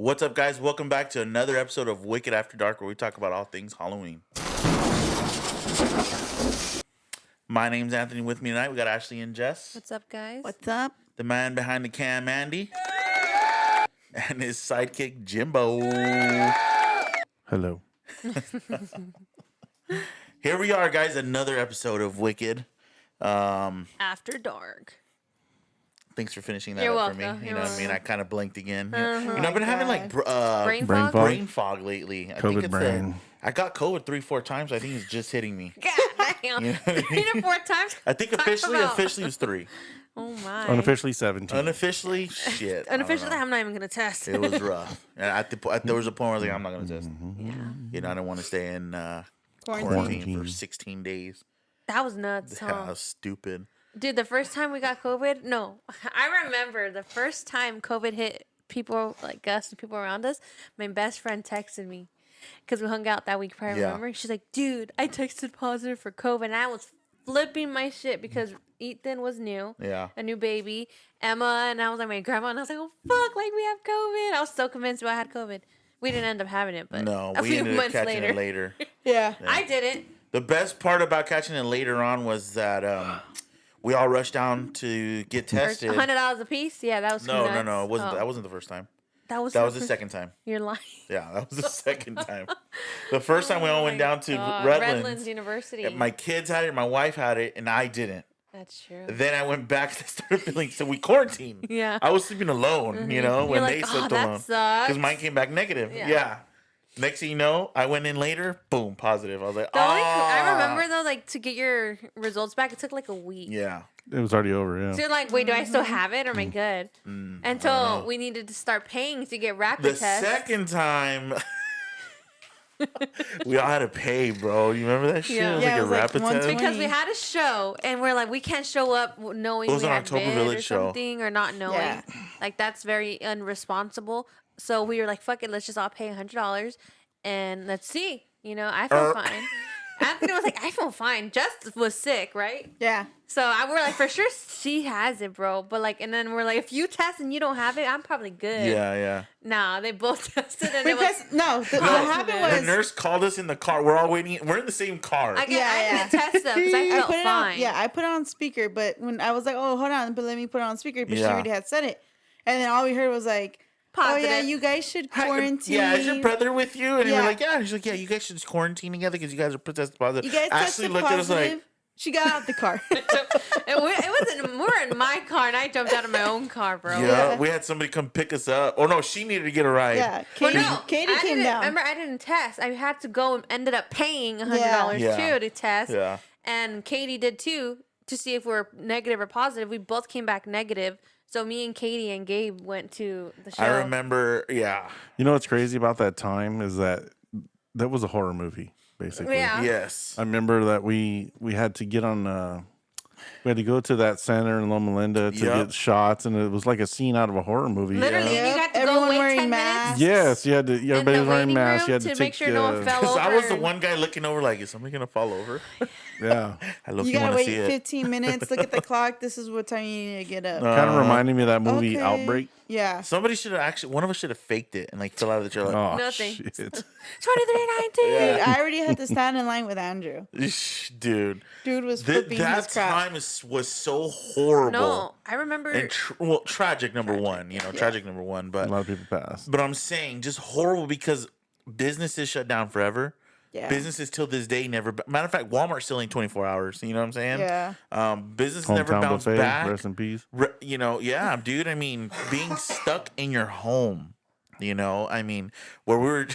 What's up, guys? Welcome back to another episode of Wicked After Dark, where we talk about all things Halloween. My name's Anthony. With me tonight, we got Ashley and Jess. What's up, guys? What's up? The man behind the cam, Andy. And his sidekick, Jimbo. Hello. Here we are, guys. Another episode of Wicked. After dark. Thanks for finishing that You're up welcome. for me. You're You know what I mean? welcome. I kind of blinked again. Uh-huh. You know, I've been having like Brain Brain fog? fog? brain fog lately. I think COVID it's brain. I got COVID 3-4 times. I think it's just hitting me. God damn. You know what I 3 mean? to 4 times? I think Talk officially about- it was 3. Oh, my. Unofficially 17. Unofficially, shit. I don't Unofficially, know. I'm not even going to test. It was rough. And there was a point where I was like, I'm not going to test. Yeah. You know, I don't want to stay in quarantine Quarantine. for 16 days. That was nuts, That huh? was stupid. Dude, the first time we got COVID, no. I remember the first time COVID hit people like us and people around us, my best friend texted me because we hung out that week prior, Yeah. remember? She's like, dude, I tested positive for COVID. And I was flipping my shit because Ethan was new. Yeah. A new baby. Emma, and I was like, my grandma, and I was like, oh, fuck, like we have COVID. I was so convinced I had COVID. We didn't end up having it, but No, a we few ended up months catching later. it later. Yeah. I didn't. The best part about catching it later on was that we all rushed down to get tested. $100 a piece? Yeah, that was No, nuts. it wasn't. Oh. That wasn't the first time. That was That was the second time. You're lying. Yeah, that was the second time. The first time we all Oh went my down to God. Redlands. University. My kids had it, my wife had it, and I didn't. That's true. Then I went back and started feeling, so we quarantined. Yeah. I was sleeping alone, you know, when You're they like, slept oh, that alone. sucks. Because mine came back negative. Yeah. Yeah. Next thing you know, I went in later, boom, positive. I was like, The only I "Ah." remember though, like to get your results back, it took like a week. Yeah. It was already over, yeah. So you're like, wait, do I still have it or am I good? don't Until know. we needed to start paying to get rapid The tests. second time, we all had to pay, bro. You remember that shit? Yeah. It was Yeah, like it a was like rapid test. 120. Because we had a show and we're like, we can't show up knowing It was we an had October vid Village or show. something or not knowing. Yeah. Like that's very unresponsible. So we were like, fuck it, let's just all pay $100 and let's see. You know, I feel fine. Anthony was like, I feel fine. Just was sick, right? Yeah. So we're like, for sure she has it, bro. But like, and then we're like, if you test and you don't have it, I'm probably good. Yeah, yeah. Nah, they both tested and it was. Because what happened The The was nurse called us in the car. We're all waiting. We're in the same car. I Yeah, didn't test them because I I felt put it fine. on. Yeah, I put it on speaker, but when I was like, "Oh, hold on," but let me put it on speaker, but she Yeah. already had said it, and then all we heard was like, Positive. "Oh yeah, you guys should quarantine." Yeah, is your brother with you? And we're Yeah. like, yeah. He's like, yeah, you guys should just quarantine together because you guys are tested positive. You guys Ashley tested looked at us positive. like, She got out the car. It wasn't. We're in my car and I jumped out of my own car, bro. yeah, Yeah. we had somebody come pick us up. Oh, no, she needed to get a ride. Yeah, Well, Katie, no, Katie I came didn't- down. Remember, I didn't test. I had to go and ended up paying $100 Yeah. too to test. Yeah. And Katie did too to see if we're negative or positive. We both came back negative. So me and Katie and Gabe went to the show. I remember, yeah. You know what's crazy about that time is that was a horror movie, basically. Yeah. Yes. I remember that we had to get on we had to go to that center in Loma Linda to Yep. get shots, and it was like a scene out of a horror movie. Literally, Yeah. you got to Everyone go wait wearing 10 masks. minutes. Yes, you had to. in Everybody the was wearing waiting masks. You room had to, to make take. sure no one fell Because I was the over. one guy looking over like, is somebody going to fall over? Yeah, I look, You you gotta want to wait see it. 15 minutes. Look at the clock. This is what time you need to get up. kind of reminded me of that movie Okay. Outbreak. Yeah. Somebody should have actually, one of us should have faked it and like fell out of the chair. Like, Oh Nothing. shit! 2319. Yeah. Dude, I already had to stand in line with Andrew. dude. Dude was flipping That his crap. time was so horrible. No, I remember. And tragic number one, you know, tragic number one. A But lot of people passed. I'm saying just horrible because businesses shut down forever. Yeah. Businesses till this day never. Matter of fact, Walmart's still in 24 hours. You know what I'm saying? Yeah. Business never Hometown bounced buffet. back. Rest in peace. You know, yeah, dude. I mean, being stuck in your home. You know, I mean, where we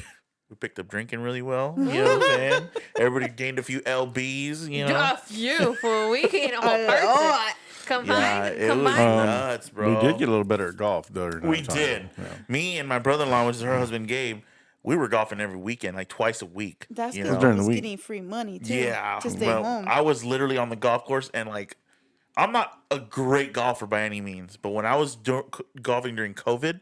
picked up drinking really well. You know what I'm saying? Everybody gained a few lbs. You know. A few for a week and a whole Oh, person. Combined. Yeah, it was Combined. nuts, bro. We did get a little better at golf during that We time. did. Yeah. Me and my brother-in-law, which is her husband Gabe, we were golfing every weekend, like twice a week. That's you because know? during he the was week. getting free money too. Yeah, To stay well, home. I was literally on the golf course, and like, I'm not a great golfer by any means, but when I was golfing during COVID,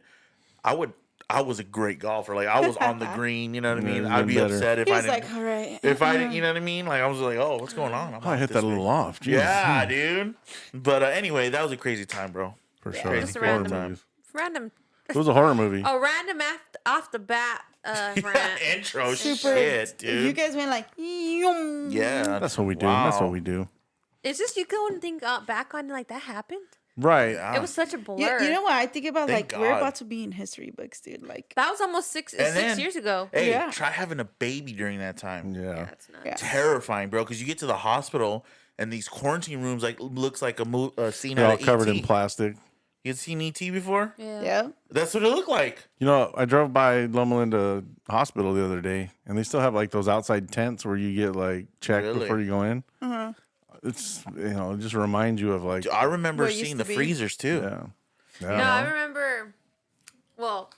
I was a great golfer. Like I was on the green, you know what I mean? Yeah, I'd be better. upset if He I was didn't. like, all right. If I didn't, you know what I mean? Like I was like, oh, what's going on? I'm Oh, I out hit this that a little way. off. Jeez. Yeah, dude. But anyway, that was a crazy time, bro. for sure. Just a Horror random- movies. Random. It was a horror movie. A random off the bat rant. Intro Super. shit, dude. You guys went like, yum. Yeah, That's what we do. Wow. That's what we do. It's just you go and think back on it like that happened. Right. Yeah. It was such a blur. You know what I think about? Thank Like we're God. about to be in history books, dude. Like that was almost six then- years ago. Hey, Yeah. try having a baby during that time. Yeah. Yeah, that's nuts. Yeah. Terrifying, bro. Because you get to the hospital and these quarantine rooms like looks like a scene They're out all of covered ET. in plastic. You had seen ET before? Yeah. yeah. That's what it looked like. You know, I drove by Loma Linda Hospital the other day, and they still have like those outside tents where you get like checked Really? before you go in. Uh-huh. It's it just reminds you of like I remember What it used seeing to the be. freezers too. yeah. No, I remember. Well,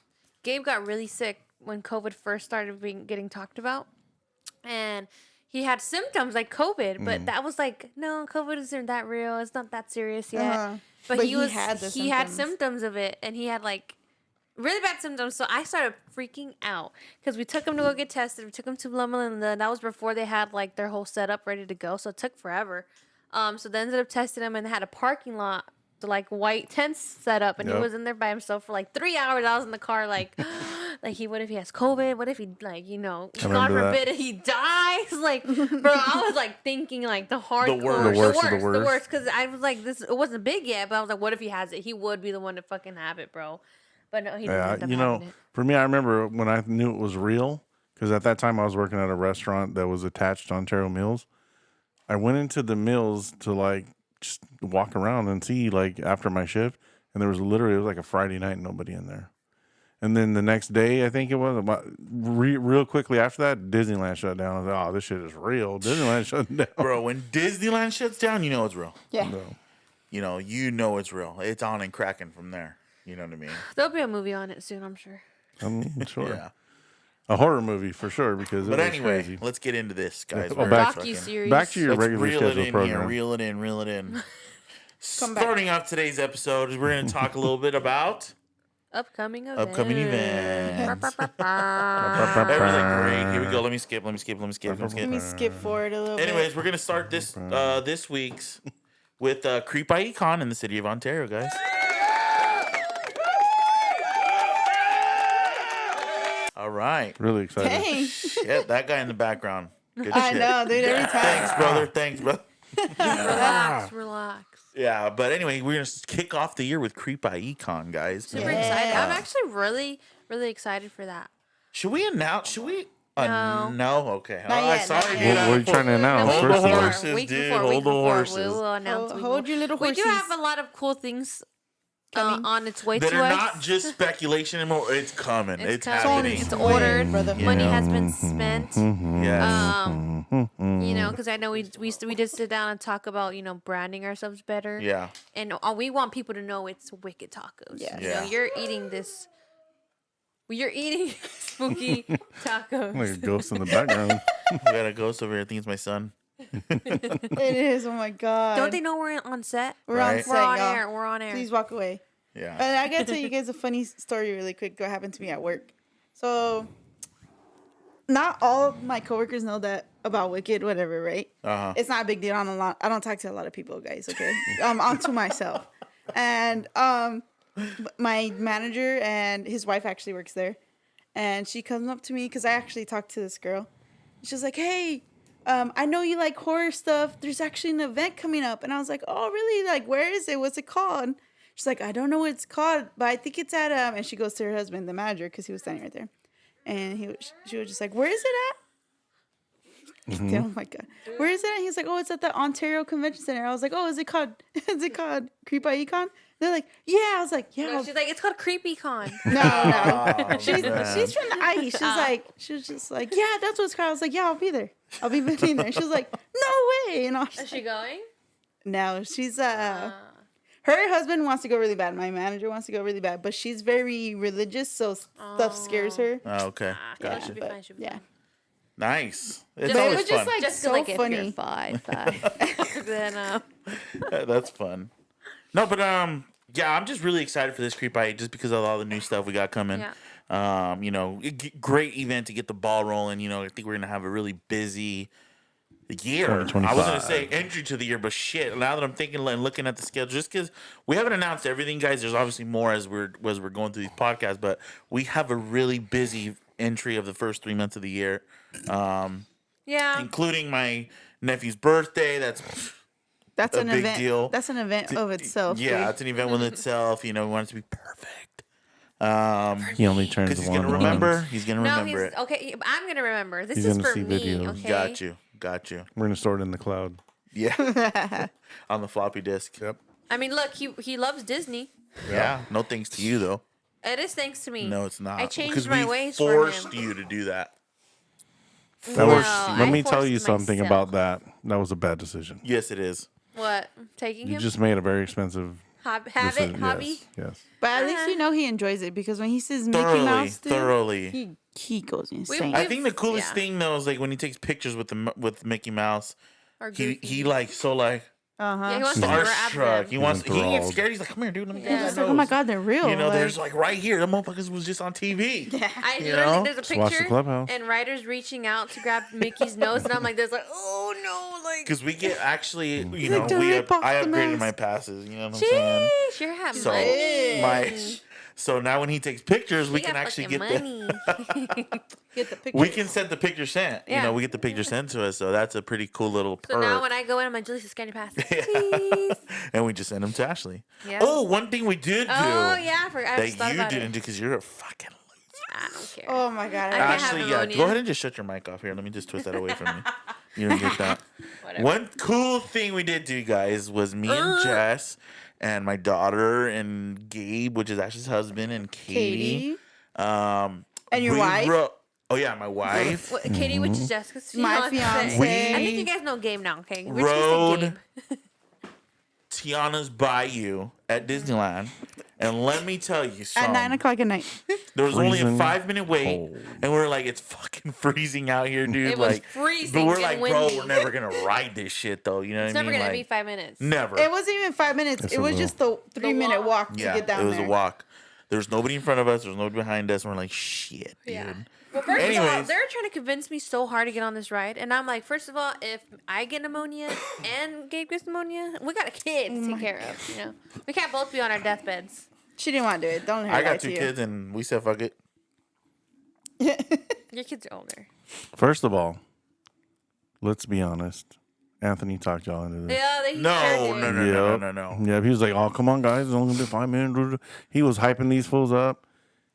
Gabe got really sick when COVID first started getting talked about, and he had symptoms like COVID, but that was like, no, COVID isn't that real. It's not that serious yet. Uh-huh. But, But he had symptoms. symptoms of it, and he had like really bad symptoms. So I started freaking out because we took him to go get tested. We took him to Loma Linda, and that was before they had like their whole setup ready to go. So it took forever. So they ended up testing him, and they had a parking lot, the like white tents set up, and he Yep. was in there by himself for like 3 hours. I was in the car like, what if he has COVID? What if he God remember forbid he dies? Like, bro, I was like thinking like the hardcore, worst. The worst. the worst. Because I was like, it wasn't big yet, but I was like, what if he has it? He would be the one to fucking have it, bro. But no, he didn't Yeah, end up you know, having it. for me, I remember when I knew it was real because at that time I was working at a restaurant that was attached to Ontario Mills. I went into the mills to like just walk around and see like after my shift, and there was literally it was like a Friday night, nobody in there. And then the next day, I think it was about real quickly after that, Disneyland shut down. I was like, oh, this shit is real. Disneyland shut down. Bro, when Disneyland shuts down, you know it's real. Yeah. No. You know it's real. It's on and cracking from there. You know what I mean? There'll be a movie on it soon, I'm sure. I'm sure. Yeah. A horror movie for sure because it But was anyway, crazy. let's get into this, guys. Oh, We're back- fucking- Docu-series. Back to your Let's regular reel it schedule in program. here. Reel it in. Reel it in. Come back. Starting off today's episode, we're going to talk a little bit about Upcoming events. upcoming events. Ba-ba-ba-ba. Everything great. Here we go. Let me skip. Let me skip forward a little Anyways, bit. we're gonna start this week's with Creep Icon in the city of Ontario, guys. All right. Really excited. Dang. Shit, that guy in the background. Good I shit. know, dude. Every time. Thanks, brother. Thanks, brother. Relax. Yeah, but anyway, we're gonna kick off the year with Creep Icon, guys. Super Yeah. excited. I'm actually really, really excited for that. Should we announce? Should we? No. No. Okay. Not I yet, saw not you. yet. did What are you that. trying to announce? Hold First the of all, horses, week dude. before, Hold week the before. horses. We will announce. Hold your little We horses. do have a lot of cool things Coming. on its way That to are us. not just speculation anymore. It's coming. It's coming. happening. It's ordered. Brother. Money has been spent. Yes. You know, because I know we did sit down and talk about branding ourselves better. Yeah. And we want people to know it's Wicked Tacos. Yes. You know, Yeah. you're eating this. You're eating spooky tacos. like a ghost in the background. We got a ghost over here. I think it's my son. It is. Oh my god. Don't they know we're on set? We're on Right. set, We're on y'all. air. We're on air. Please walk away. Yeah. And I gotta tell you guys a funny story really quick. What happened to me at work? So, not all of my coworkers know that about Wicked, whatever, right? Uh-huh. It's not a big deal. I don't talk to a lot of people, guys. Okay, onto myself. And my manager and his wife actually works there, and she comes up to me because I actually talked to this girl. She's like, "Hey, I know you like horror stuff. There's actually an event coming up." And I was like, "Oh, really? Like, where is it? What's it called?" She's like, "I don't know what it's called, but I think it's at And she goes to her husband, the manager, because he was standing right there, and she was just like, "Where is it at?" Oh my god, where is it at? He's like, "Oh, it's at the Ontario Convention Center." I was like, "Oh, is it called Creep Icon?" They're like, "Yeah." I was like, "Yeah." No, she's like, it's called Creepy Con. No. Oh, She's man. from the IE. She was just like, "Yeah, that's what it's called." I was like, "Yeah, I'll be there. I'll be being there." She was like, "No way!" And I was Is she going? no, she's her husband wants to go really bad. My manager wants to go really bad, but she's very religious, so stuff scares her. Oh, okay. Yeah, Gotcha. she'll be but, fine. She'll be yeah. fine. Nice. It's But it always was just fun. like Just so like if funny. you're 5'5", then That's fun. No, but yeah, I'm just really excited for this Creep Eye just because of all the new stuff we got coming. Yeah. Great event to get the ball rolling. I think we're gonna have a really busy year. I was gonna 2025. say entry to the year, but shit. Now that I'm thinking and looking at the schedule, just because we haven't announced everything, guys. There's obviously more as we're going through these podcasts, but we have a really busy entry of the first 3 months of the year, Yeah. including my nephew's birthday. That's That's a an big event. deal. That's an event of itself. Yeah, dude. it's an event with itself. You know, we want it to be perfect. He only turns Because he's one. gonna remember. He's gonna No, remember he's it. okay. I'm gonna remember. This He's is gonna for see me. videos. Okay. Got you. We're gonna store it in the cloud. Yeah, on the floppy disk. Yep. I mean, look, he loves Disney. Yeah, no thanks to you though. It is thanks to me. No, it's not. I changed because my we ways for forced him. you to do that. That was, No, let I me tell you forced something myself. about that. That was a bad decision. Yes, it is. What? Taking You him? just made a very expensive Habit? Hobby? Yes. But at least you know he enjoys it because when he sees Mickey Thoroughly, Mouse, dude, thoroughly. he goes insane. I think the coolest yeah. thing though is like when he takes pictures with Mickey Mouse. Or He Goofy. like so like Yeah, he wants to grab starstruck. them. He wants. He enthralled. gets scared. He's like, "Come here, dude. Let me Yeah. get He's that like, oh my nose." god, they're real. You know, like, there's like right here. The motherfuckers was just on TV. I You literally, know? there's a Just watch the picture Clubhouse. and Ryder's reaching out to grab Mickey's nose, and I'm like, there's like, oh no, like, Because we get actually, you He's know, like, "Don't rip off I the upgraded mask." my passes. You know what I'm saying? sheesh, you're having So money. my, so now when he takes pictures, we You can got actually fucking get the. money. get the picture. We can send the picture sent. You Yeah. know, we get the picture sent to us, so that's a pretty cool little perk. So now when I go in, I'm like, Julissa, scan your pass. Please. And we just send them to Ashley. Yeah. Oh, one thing we did do Oh yeah, I forgot. I just thought that you about didn't it. do because you're a fucking loser. I don't care. Oh my god. I can't have Ashley, yeah, pneumonia. go ahead and just shut your mic off here. Let me just twist that away from you. You don't get that. Whatever. One cool thing we did do, guys, was me and Jess and my daughter and Gabe, which is Ashley's husband, and Katie. Katie. And your we wife? Oh yeah, my wife. What, Katie, which is Jessica's My fiance. fiance. I think you guys know Gabe now. Okay, we're Rode just Gabe. Tiana's Bayou at Disneyland. And let me tell you At something. 9 o'clock at night. There was only a Freezing 5-minute wait, cold. and we're like, it's fucking freezing out here, dude. It was like, freezing but we're and like, bro, windy. we're never gonna ride this shit, though. You know It's what I never mean? gonna Like, be 5 minutes. never. It wasn't even 5 minutes. It's It a was little- just the 3-minute walk. walk to Yeah, get down it was there. a walk. There was nobody in front of us. There was nobody behind us. And we're like, shit, dude. Yeah. Well, first of all, Anyways. they're trying to convince me so hard to get on this ride, and I'm like, first of all, if I get pneumonia and Gabe gets pneumonia, we got a kid to take care of. You know, we can't both be on our deathbeds. She didn't want to do it. Don't let her I lie got to 2 you. kids, and we said, fuck it. Your kids are older. First of all, let's be honest. Anthony talked y'all into this. Yeah, they No, sure no, did. no. Yep. Yeah, he was like, "Oh, come on, guys, it's only gonna be 5 minutes." He was hyping these fools up,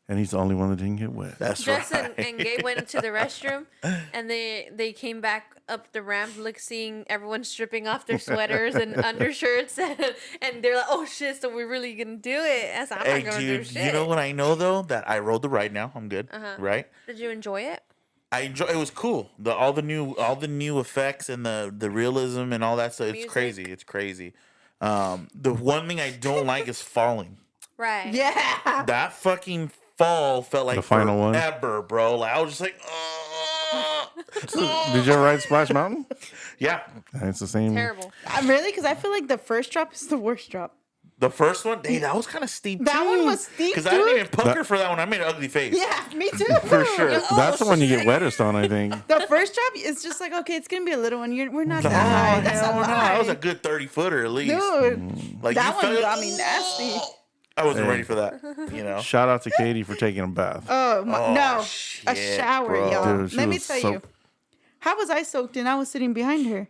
and he's the only one that didn't get wet. That's Jess right. and Gabe went into the restroom, and they came back up the ramp, like seeing everyone stripping off their sweaters and undershirts, and they're like, "Oh shit! So we're really gonna do it?" I said, "I'm Hey, not gonna do dude, shit." you know what I know, though? That I rode the ride now. I'm good, right? Did you enjoy it? I enjoy. It was cool. All the new effects and the realism and all that stuff. It's Music. crazy. It's crazy. The one thing I don't like is falling. Right. Yeah. That fucking fall felt like The final one? forever, bro. Like I was just like, oh. Did you ever ride Splash Mountain? Yeah. It's the same. Terrible. Really? Because I feel like the first drop is the worst drop. The first one, hey, that was kind of steep. That one was steep, Because I didn't dude. even pucker for that one. I made an ugly face. Yeah, me too. For sure. That's the one you get wettest on, I think. The first drop is just like, okay, it's going to be a little one. We're not Oh, that high. That's hell a no. That was a lie. good 30-footer at least. Dude, Like that you one felt, got me nasty. I wasn't Hey. ready for that. You know. Shout out to Katie for taking a bath. Oh, my, Oh, no. A shit, shower, bro. y'all. Dude, she Let me was tell you. soaked. How was I soaked and I was sitting behind her?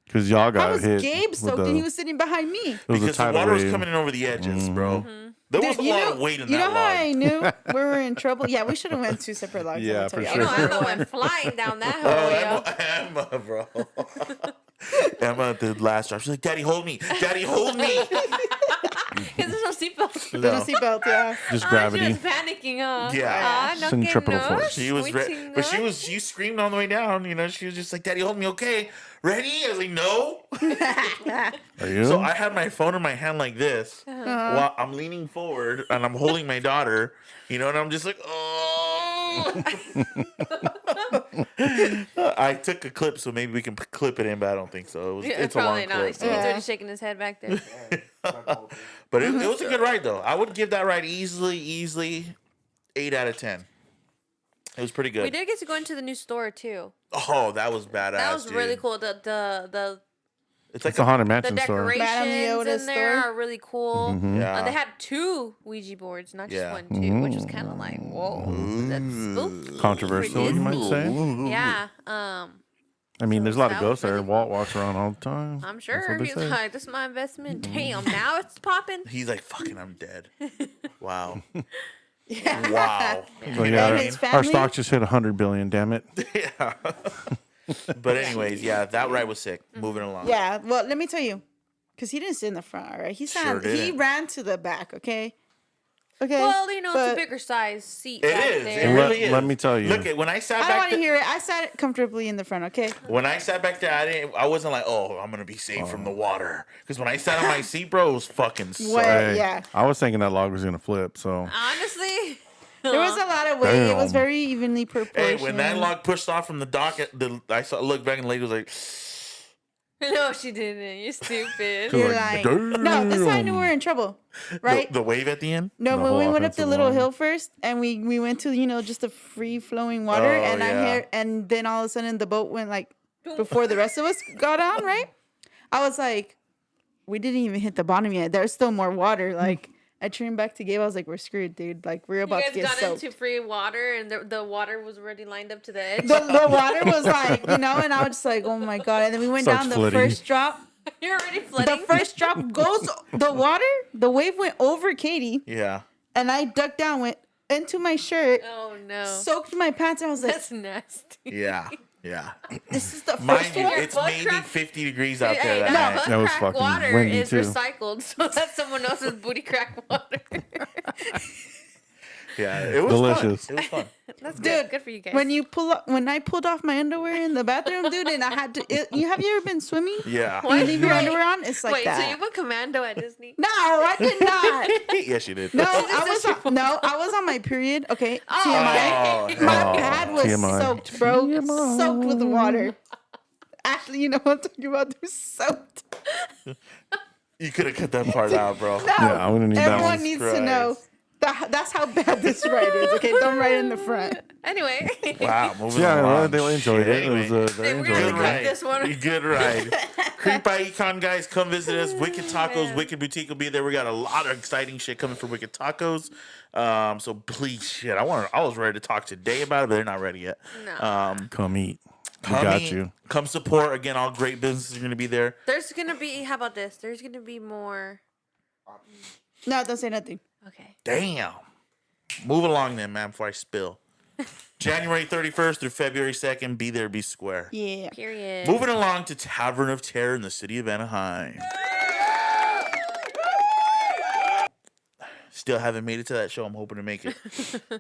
Because y'all How got was hit. Gabe with soaked the- and he was sitting behind me? it was a Because the tidal water was wave. coming in over the edges, bro. There was Dude, a lot of weight in you that know how I log. knew we were in trouble? Yeah, we should have went 2 separate logs. Yeah, I'll tell for you. sure. You know, Emma went flying down that hole, yo. Emma, bro. Emma at the last drop. She's like, Daddy, hold me. Daddy, hold me. Because there's no seatbelt. There's no seatbelt, yeah. Just She gravity. was panicking, huh? Yeah. No Centripetal que no, force. She was, switching but she on. was, she screamed on the way down. You know, she was just like, Daddy, hold me, okay? Ready? I was like, no. Are you? So I had my phone in my hand like this while I'm leaning forward and I'm holding my daughter, you know, and I'm just like, oh. I took a clip, so maybe we can clip it in, but I don't think so. Yeah, It's a long probably not. clip. He's so. already shaking his head back there. But it was a good ride, though. I would give that ride easily 8 out of 10. It was pretty We good. did get to go into the new store too. Oh, that was badass. That was really dude. cool. The It's like It's a haunted the mansion store. Madame decorations Leota's in there store. are really cool. Mm-hmm. Yeah. They had 2 Ouija boards, not just Yeah. 1, too, which was kind of like, whoa, that's spooky. Controversial, you might Disney. say. Yeah. I mean, there's a lot of that was ghosts there. really Walt walks around all the time. I'm That's sure what they he's say. like, this is my investment. Damn, now it's popping. He's like, fucking, I'm dead. Wow. Yeah. Wow. So, And yeah, his our family? stock just hit 100 billion. Damn it! Yeah. But anyways, yeah, that ride was sick. Moving along. Yeah. Well, let me tell you, because he didn't sit in the front. All right. He Sure he didn't. ran to the back. Okay. Okay. Well, you know, it's a but bigger size seat It back is. there. It really Let- is. let me tell you. Look, when I sat I don't back want to there, hear it. I sat comfortably in the front. Okay. when I sat back there, I wasn't like, oh, I'm gonna be safe from the water. Because when I sat on my seat, bro, it was fucking What? so. Hey, Yeah. I was thinking that log was gonna flip. So Honestly, There was a lot of weight. It was Damn. very evenly Hey, proportioned. when that log pushed off from the dock, I looked back and the lady was like, no, she didn't. You're stupid. You're like, like, no, this is how I knew we damn. were in trouble, right? the wave at the end. No, The when we whole went up the offensive little line. hill first, and we went to just the free flowing water, Oh, and I yeah. heard, and then all of a sudden the boat went like before the rest of us got on, right? I was like, we didn't even hit the bottom yet. There's still more water. Like I turned back to Gabe. I was like, we're screwed, dude. Like we're You about guys to get got soaked. into free water, and the water was already lined up to the edge. The water was like, and I was just like, oh my god. And then we went Starts down the flooding. first drop. You're already The flooding. first drop goes the water. The wave went over Katie, Yeah. and I ducked down, went into my shirt, Oh no, soaked my pants. And I was like, that's nasty. Yeah. Yeah. this is the Mind first you, one. Your it's butt maybe crack- 50 degrees out Hey, there that that night. butt That was crack fucking water windy, is too. recycled, so that's someone else's booty crack water. Yeah, it was Delicious. Fun. It was fun. That's Dude, good. Good for you guys. When I pulled off my underwear in the bathroom, dude, and I had to. Have you ever been swimming? Yeah. What? You leave your Wait. underwear on. It's like Wait, so that. you went commando at Disney? No, I did not. Yes, you did. No, I was on my period. Okay, Oh, TMI. okay. My Oh, pad was TMI. soaked, bro. TMI. Soaked with water. Actually, you know what I'm talking about? They're soaked. You could have cut that part out, bro. No, Yeah, I wouldn't need that everyone one. needs to know. Christ. That's how bad this ride is. Okay, don't ride in the front. Anyway. Wow, moving Yeah, along. they enjoyed Shit, it. anyway. It was very Hey, we're Good gonna enjoyable. cut ride. this one. Good ride. Creep by Econ, guys. Come visit us. Wicked Tacos, Man. Wicked Boutique will be there. We got a lot of exciting shit coming for Wicked Tacos. So please, shit. I was ready to talk today about it, but they're not ready yet. No. Come eat. We Come got eat, you. Come support. Again, all great businesses are going to be there. There's gonna be. How about this? There's gonna be more. No, don't say nothing. Okay. Damn. Move along then, man, before I spill. January 31st through February 2nd, be there, be square. Yeah. Period. Moving along to Tavern of Terror in the city of Anaheim. Still haven't made it to that show. I'm hoping to make it.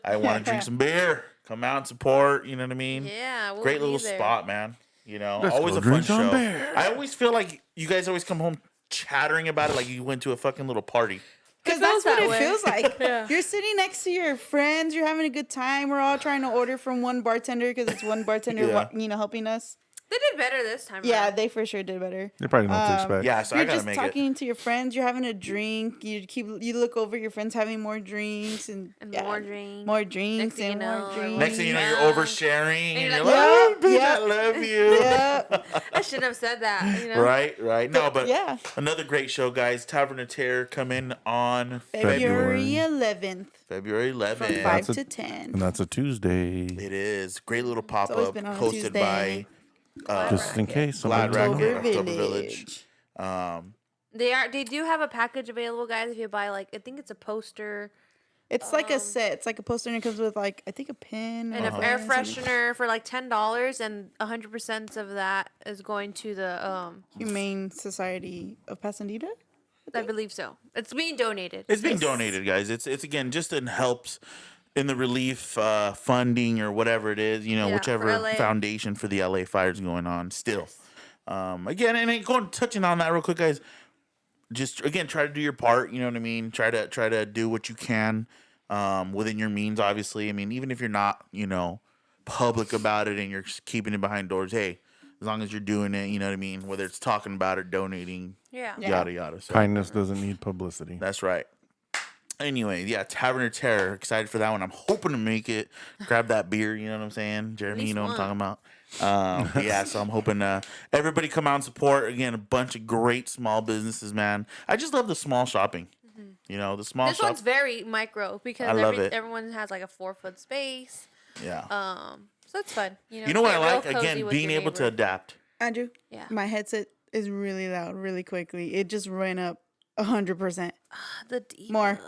I want to drink some beer. Come out and support. You know what I mean? Yeah. We'll Great be little there. spot, man. You know, Let's always go a fun drink some show. beer. I always feel like you guys always come home chattering about it like you went to a fucking little party. Because It that's feels what that it way. feels like. Yeah. You're sitting next to your friends. You're having a good time. We're all trying to order from one bartender because it's one bartender, Yeah. helping us. They did better this time. Yeah, around. they for sure did better. They probably know what to expect. Yeah, so I You're gotta just make it. talking to your friends. You're having a drink. You look over your friends having more drinks and more drinks. more drinks thing and you more know, drinks. Next thing you know, you're Yeah. oversharing, and you're you're like, like, "Oh, Yeah, bitch, yeah. I love you." Yeah, I shouldn't have said that. You know. Right. No, but yeah. another great show, guys. Tavern of Terror come in on February 11th February from 11th. 5 That's to a- 10. And that's a Tuesday. It is great little pop always up been on a hosted Tuesday. by Just in case. Glad somebody- Racket, October October Village. Village. They do have a package available, guys. If you buy I think it's a poster It's like a set. It's like a poster and it comes with like I think a pen and a an Uh-huh. air pen, something. freshener for like $10, and 100% of that is going to the Humane Society of Pasadena. I believe so. It's being donated. It's being donated, guys. It's again just in helps in the relief funding or whatever it is, Yeah, for whichever LA. foundation for the LA fires going on. Still, again, and touching on that real quick, guys. Just again, try to do your part. You know what I mean. Try to do what you can within your means. Obviously, I mean, even if you're not, public about it and you're just keeping it behind doors. Hey, as long as you're doing it, you know what I mean. Whether it's talking about or donating, Yeah. Yeah. yada yada. So Kindness doesn't need publicity. that's right. Anyway, yeah, Tavern of Terror. Excited for that one. I'm hoping to make it. Grab that beer. You know what I'm saying, Jeremy? least You know what I'm one. talking about. But yeah, so I'm hoping everybody come out and support. Again, a bunch of great small businesses, man. I just love the small shopping. You know, the small This shop. one's very micro because I love it. everyone has like a 4-foot space. Yeah. So it's fun. You know what I get real like? cozy Again, with being your able to neighbor. adapt. Andrew, Yeah. my headset is really loud, really quickly. It just went up 100%. The diva. More.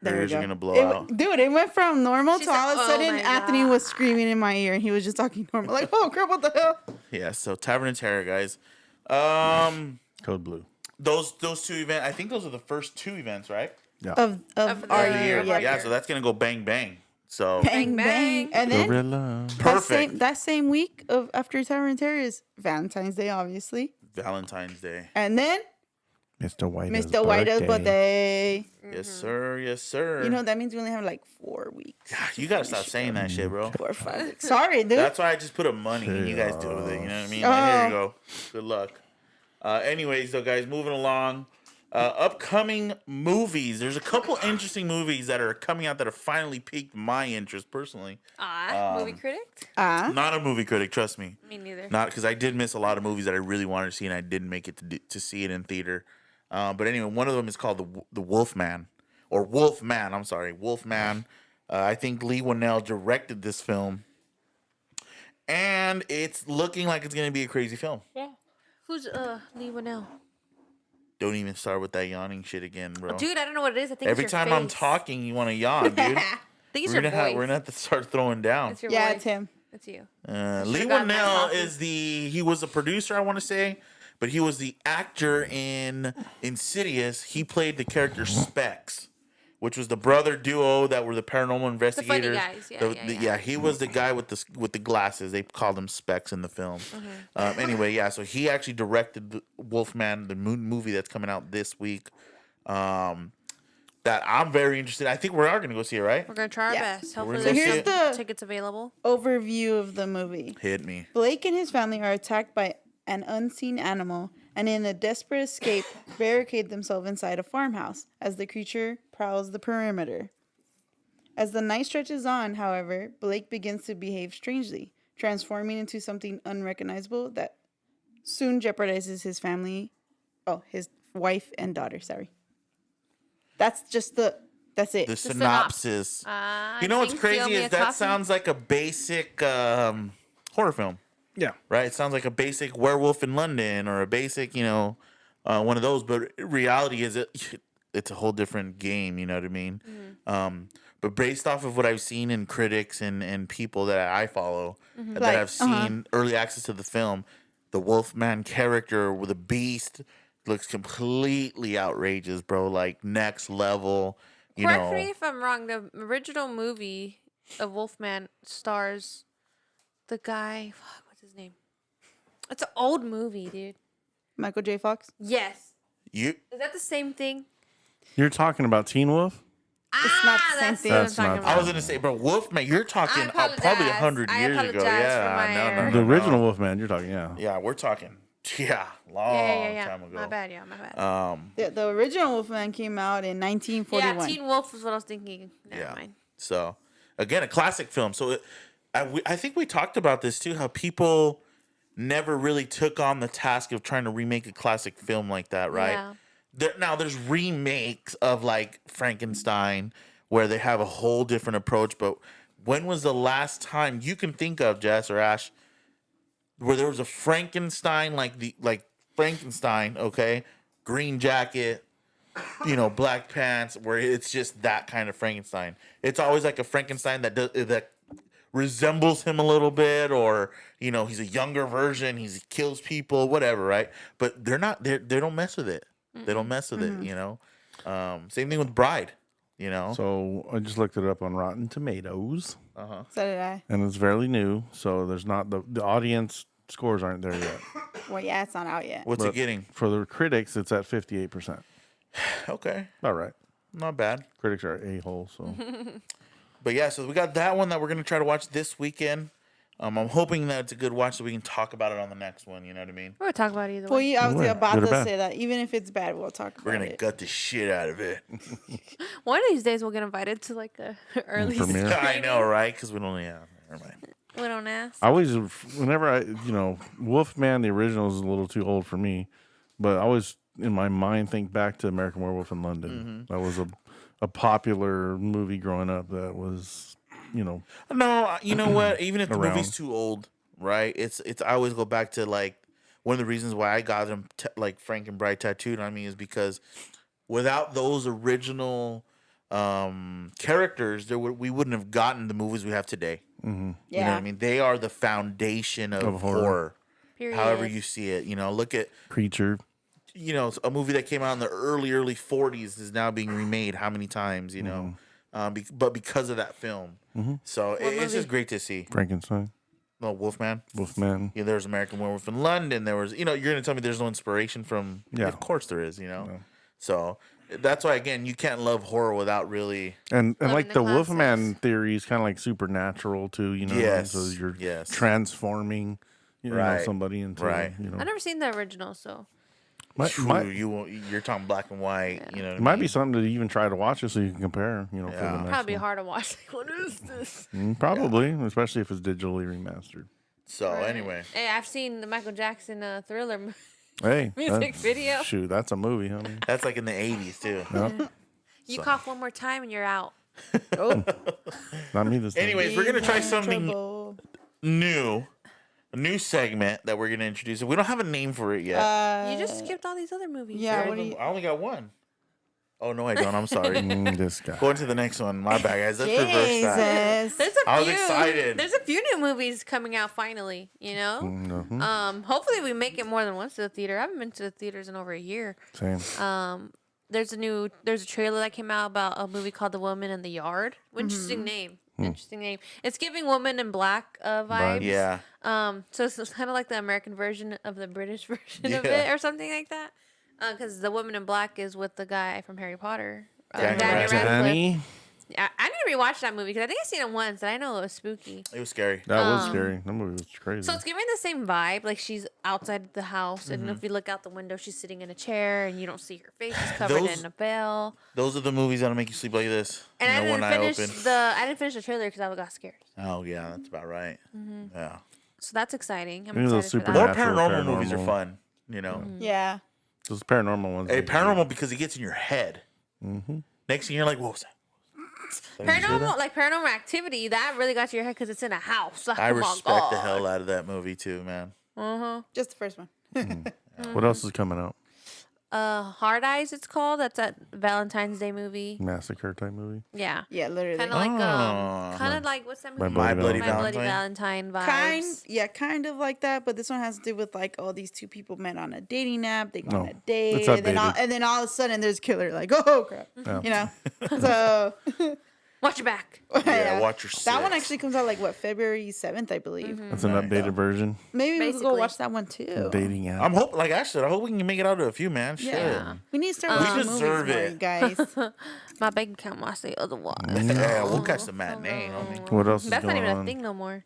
There we Ears are go. gonna blow out. Dude, it went from normal She to said, all of a "Oh sudden my Anthony was God." screaming in my ear and he was just talking normal. Like, oh crap, what the hell? Yeah. So Tavern of Terror, guys. Code Blue. Those two events. I think those are the first 2 events, right? Yeah. Of Of our the year. year. Yeah. Yeah. So that's gonna go bang bang. So Bang, Bang, bang. And then Gorilla. perfect. that same week of after Tavern Terror is Valentine's Day, obviously. Valentine's Day. And then Mr. White's Mr. White's birthday. Yes, sir. Yes, sir. You know, that means we only have like 4 weeks. you gotta stop saying that shit, bro. 4 or 5 weeks. Sorry, dude. That's why I just put up money and you guys deal with it. You know what I mean? Like, here you go. Good luck. Anyways, though, guys, moving along. Upcoming movies. There's a couple interesting movies that are coming out that have finally piqued my interest personally. Movie critic? Not a movie critic, trust me. Me neither. Not because I did miss a lot of movies that I really wanted to see and I didn't make it to see it in theater. But anyway, one of them is called the Wolfman, or Wolfman. I'm sorry, Wolfman. I think Lee Winnell directed this film, and it's looking like it's gonna be a crazy film. Yeah. Who's Lee Winnell? Don't even start with that yawning shit again, bro. Dude, I don't know what it is. I think Every it's your time I'm face. talking, you want to yawn, dude. I think it's we're your gonna voice. we're gonna have to start throwing down. It's your Yeah, voice. it's him. It's you. Lee Should've gotten that Winnell coffee. is he was a producer, I want to say, but he was the actor in Insidious. He played the character Specs, which was the brother duo that were the paranormal investigators. guys. Yeah, yeah. He was the guy with the glasses. They called him Specs in the film. Anyway, yeah, so he actually directed the Wolfman, the movie that's coming out this week. That I'm very interested. I think we are going to go see it, right? We're going to try our Yeah. best. We're Hopefully gonna there's Here's some the- tickets available. Overview of the movie. Hit me. Blake and his family are attacked by an unseen animal and in a desperate escape barricade themselves inside a farmhouse as the creature prowls the perimeter. As the night stretches on, however, Blake begins to behave strangely, transforming into something unrecognizable that soon jeopardizes his family. Oh, his wife and daughter, sorry. That's it. The synopsis. You know what's crazy is that sounds like a basic horror film. Yeah. Right? It sounds like a basic Werewolf in London or a basic, one of those. But reality is it's a whole different game. You know what I mean? But based off of what I've seen in critics and people that I follow that Like, have seen early access to the film, the Wolfman character with a beast looks completely outrageous, bro. Like next level. Correct me if I'm wrong. The original movie of Wolfman stars the guy. Fuck, what's his name? It's an old movie, dude. Michael J. Fox. Yes. You Is that the same thing? You're talking about Teen Wolf? It's not the same that's thing. what I'm That's talking not- about. I was gonna say, bro, Wolfman. You're talking apologize. probably 100 I years ago. apologize for Yeah, my error. The original Wolfman, you're talking, yeah. Yeah, we're talking. Yeah, long Yeah. time ago. My bad, my bad. The original Wolfman came out in 1941. Yeah, Teen Wolf was what I was thinking. Never Yeah. mind. So, again, a classic film. So, I think we talked about this too. How people never really took on the task of trying to remake a classic film like that, right? Yeah. Now, there's remakes of like Frankenstein where they have a whole different approach. But when was the last time you can think of, Jess or Ash, where there was a Frankenstein like Frankenstein, okay, green jacket, black pants, where it's just that kind of Frankenstein. It's always like a Frankenstein that resembles him a little bit, or he's a younger version, he kills people, whatever, right? But they don't mess with it. They don't mess with it, Same thing with Bride, So I just looked it up on Rotten Tomatoes, So did I. and it's fairly new. So there's not the audience scores aren't there yet. Well, yeah, it's not out yet. What's But it getting? For the critics, it's at 58%. Okay, All right. not bad. Critics are a-hole, so But yeah, so we got that one that we're gonna try to watch this weekend. I'm hoping that it's a good watch so we can talk about it on the next one. You know what I mean? We're gonna talk about it either Well, way. yeah, I was Good about or to bad? say that. Even if it's bad, we'll talk We're about gonna it. gut the shit out of it. One of these days we'll get invited to like a early Premiere. I know, right? Because we don't. Yeah. Never mind. We don't ask. I always, whenever Wolfman, the original is a little too old for me, but I always, in my mind, think back to American Werewolf in London. That was a popular movie growing up that was, No, you know what? Even if the Around. movie's too old, right? It's. I always go back to like one of the reasons why I got them like Frank and Bright tattooed on me is because without those original characters, we wouldn't have gotten the movies we have today. Yeah. You know what I mean? They are the foundation of Of horror. horror. Period. However you see it, look at Creature. a movie that came out in the early 40s is now being remade how many times, but because of that film. So it's just great to see. Frankenstein. No, Wolfman. Wolfman. Yeah, there's American Werewolf in London. There was, you're gonna tell me there's no inspiration from. Yeah. Of course there is. So that's why again you can't love horror without really. And Loving like the the Wolfman classics. theory is kind of like supernatural too, Yes, So you're yes. transforming, Right. somebody into, Right. I've never seen the original, so Might, You're talking black and white. You know, what it I might mean? be something to even try to watch it so you can compare, for the Yeah. next probably one. hard to watch. Like, what is this? Probably, especially if it's digitally remastered. So anyway, Hey, I've seen the Michael Jackson Thriller Hey, music video. Shoot, that's a movie, honey. that's like in the 80s too. You cough one more time and you're out. Oh, Not me this time. Anyways, we're gonna try in something trouble. new, a new segment that we're gonna introduce. We don't have a name for it yet. You just skipped all these other movies. yeah, Jared. what do you- I only got one. Oh no, I don't. I'm sorry. This guy. Going to the next one. My bad, guys. Let's reverse that. Jesus. There's a few. I was excited. There's a few new movies coming out finally. Hopefully we make it more than once to the theater. I haven't been to the theaters in over a year. Same. There's a trailer that came out about a movie called The Woman in the Yard. Interesting name. Interesting name. It's giving Woman in Black vibes. Yeah. So it's kind of like the American version of the British version of Yeah. it, or something like that. Because the Woman in Black is with the guy from Harry Potter, Daniel Daniel Radcliffe. Radcliffe. Danny? I need to rewatch that movie because I think I've seen it once and I know it was spooky. It was scary. That was scary. That movie was crazy. So it's giving the same vibe. Like she's outside the house, and if you look out the window, she's sitting in a chair, and you don't see her face. She's covered Those- in a veil. Those are the movies that'll make you sleep like this. And I one didn't eye finish open. I didn't finish the trailer because I got scared. Oh yeah, that's about right. Yeah. So that's exciting. I'm Any of those excited for More that. Supernatural, paranormal movies are paranormal. fun. Yeah. Those paranormal ones. Hey, paranormal because it gets in your head. Next thing you're like, what was that? Paranormal activity, that really got to your head because it's in a house. Like, I oh my respect the God. hell out of that movie too, man. Just the first one. What else is coming out? Hard Eyes, it's called. That's that Valentine's Day movie. Massacre type movie. Yeah. Yeah, literally. Kind of like what's that movie? My Bloody My Bloody Valentine. Valentine vibes. Kind of like that, but this one has to do with like, oh, these two people met on a dating app. They go on No, a date, it's and then, outdated. all of a sudden there's a killer. Like, oh crap, Yeah. So Watch your back. Yeah, watch your That one six. actually comes out like February 7th, I believe. That's an updated version. Maybe we could go Basically. watch that one too. Dating app. I'm hoping, like I said, I hope we can make it out to a few, man. Shit. Yeah, we need to start We watching deserve movies more, it. you guys. My bank account wants the otherwise. Yeah, we'll catch the matinee, homie. What else is That's not going even a on? thing no more.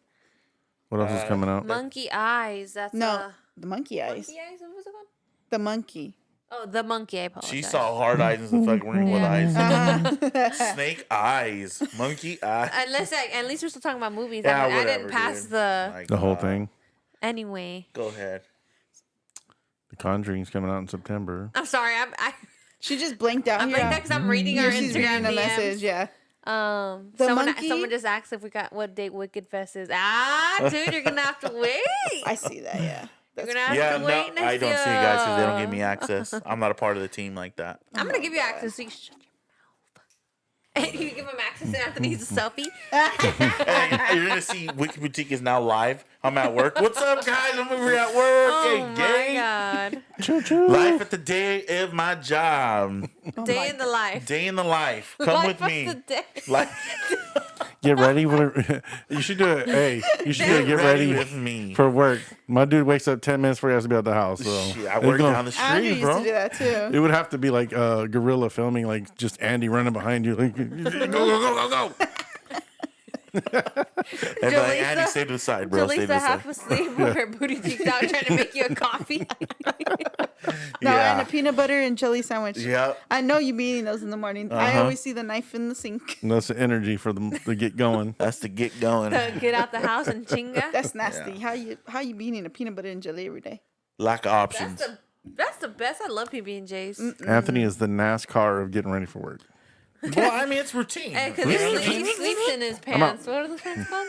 What else is coming out? Monkey Eyes. That's No, the monkey eyes. Monkey Eyes. What was it called? The monkey. Oh, the monkey. I apologize. She saw hard eyes and the fucking ring with eyes. Snake eyes. Monkey eyes. At least we're still talking about movies. Yeah, I didn't whatever, pass dude. the My The whole God. thing. anyway. Go ahead. The Conjuring's coming out in September. I'm sorry. She just blinked out I'm here. like that because I'm reading her Yeah, she's Instagram reading a DMs. message. Yeah. The monkey? Someone just asked if we got what date Wicked Fest is. Dude, you're gonna have to wait. I see that. Yeah. You're gonna have Yeah, to no, wait next I don't see you guys because they don't give year. me access. I'm not a part of the team like that. I'm gonna give you access. So you shut your mouth. You give him access and after he's a selfie. Hey, you're gonna see Wiki Boutique is now live. I'm at work. What's up, guys? I'm over at work. Oh Hey, my gang. god. Life at the day of my job. Day in the life. Day in the life. Come Life with of me. the day. Life. Get ready for. You should do it. Hey, you should do it. Get ready with me. for work. My dude wakes up 10 minutes before he has to be at the house. So Shit, I it's work gonna- down the Andrew street, used to do bro. that too. It would have to be like guerrilla filming, like just Andy running behind you, like go go go go go. And be like, Andy, stay to the side, bro. Stay to the Jaleesa side. half asleep with her booty cheeks out trying to make you a coffee. No, Yeah. and a peanut butter and jelly sandwich. Yep. I know you be eating those in the morning. I always see the knife in the sink. And that's the energy for them to get going. That's to get going. To get out the house and chinga. That's nasty. How you be eating a peanut butter and jelly every day? Lack of options. That's the best. I love PB&J's. Anthony is the NASCAR of getting ready for work. Well, I mean, it's routine. Because he sleeps in his pants. What are those pants called?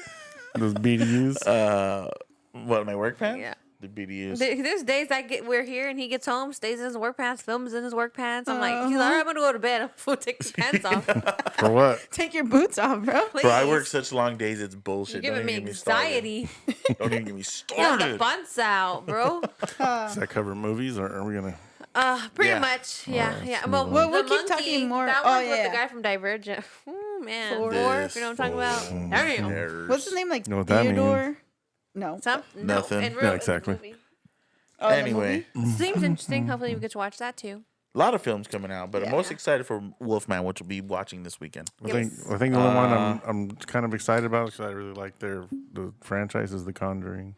Those BDUs. What, my work pants? Yeah. The BDUs. There's days we're here and he gets home, stays in his work pants, films in his work pants. I'm like, he's like, all right, I'm gonna go to bed. I'm gonna take his pants off. For what? Take your boots off, bro. Please. Bro, I work such long days, it's bullshit. You're giving Don't me even get started. anxiety. Don't even get me You started. know, the bunts out, bro. Does that cover movies, or are we gonna? Pretty Yeah. much. Yeah, Alright, yeah. let's Well, move Well, the we'll keep talking more. That Oh, one's with yeah. the guy from Divergent. Ooh, man. Four. Four, if you know what I'm talking about. Damn. There's- What's his name? Like Know what that means. Theodore? No. Nothing. No, in Yeah, real, exactly. in the movie. Oh, the Anyway, movie? Seems interesting. Hopefully we get to watch that too. a lot of films coming out, but I'm Yeah. most excited for Wolfman, which will be watching this weekend. I think the only one I'm kind of excited about because I really like the franchise is The Conjuring.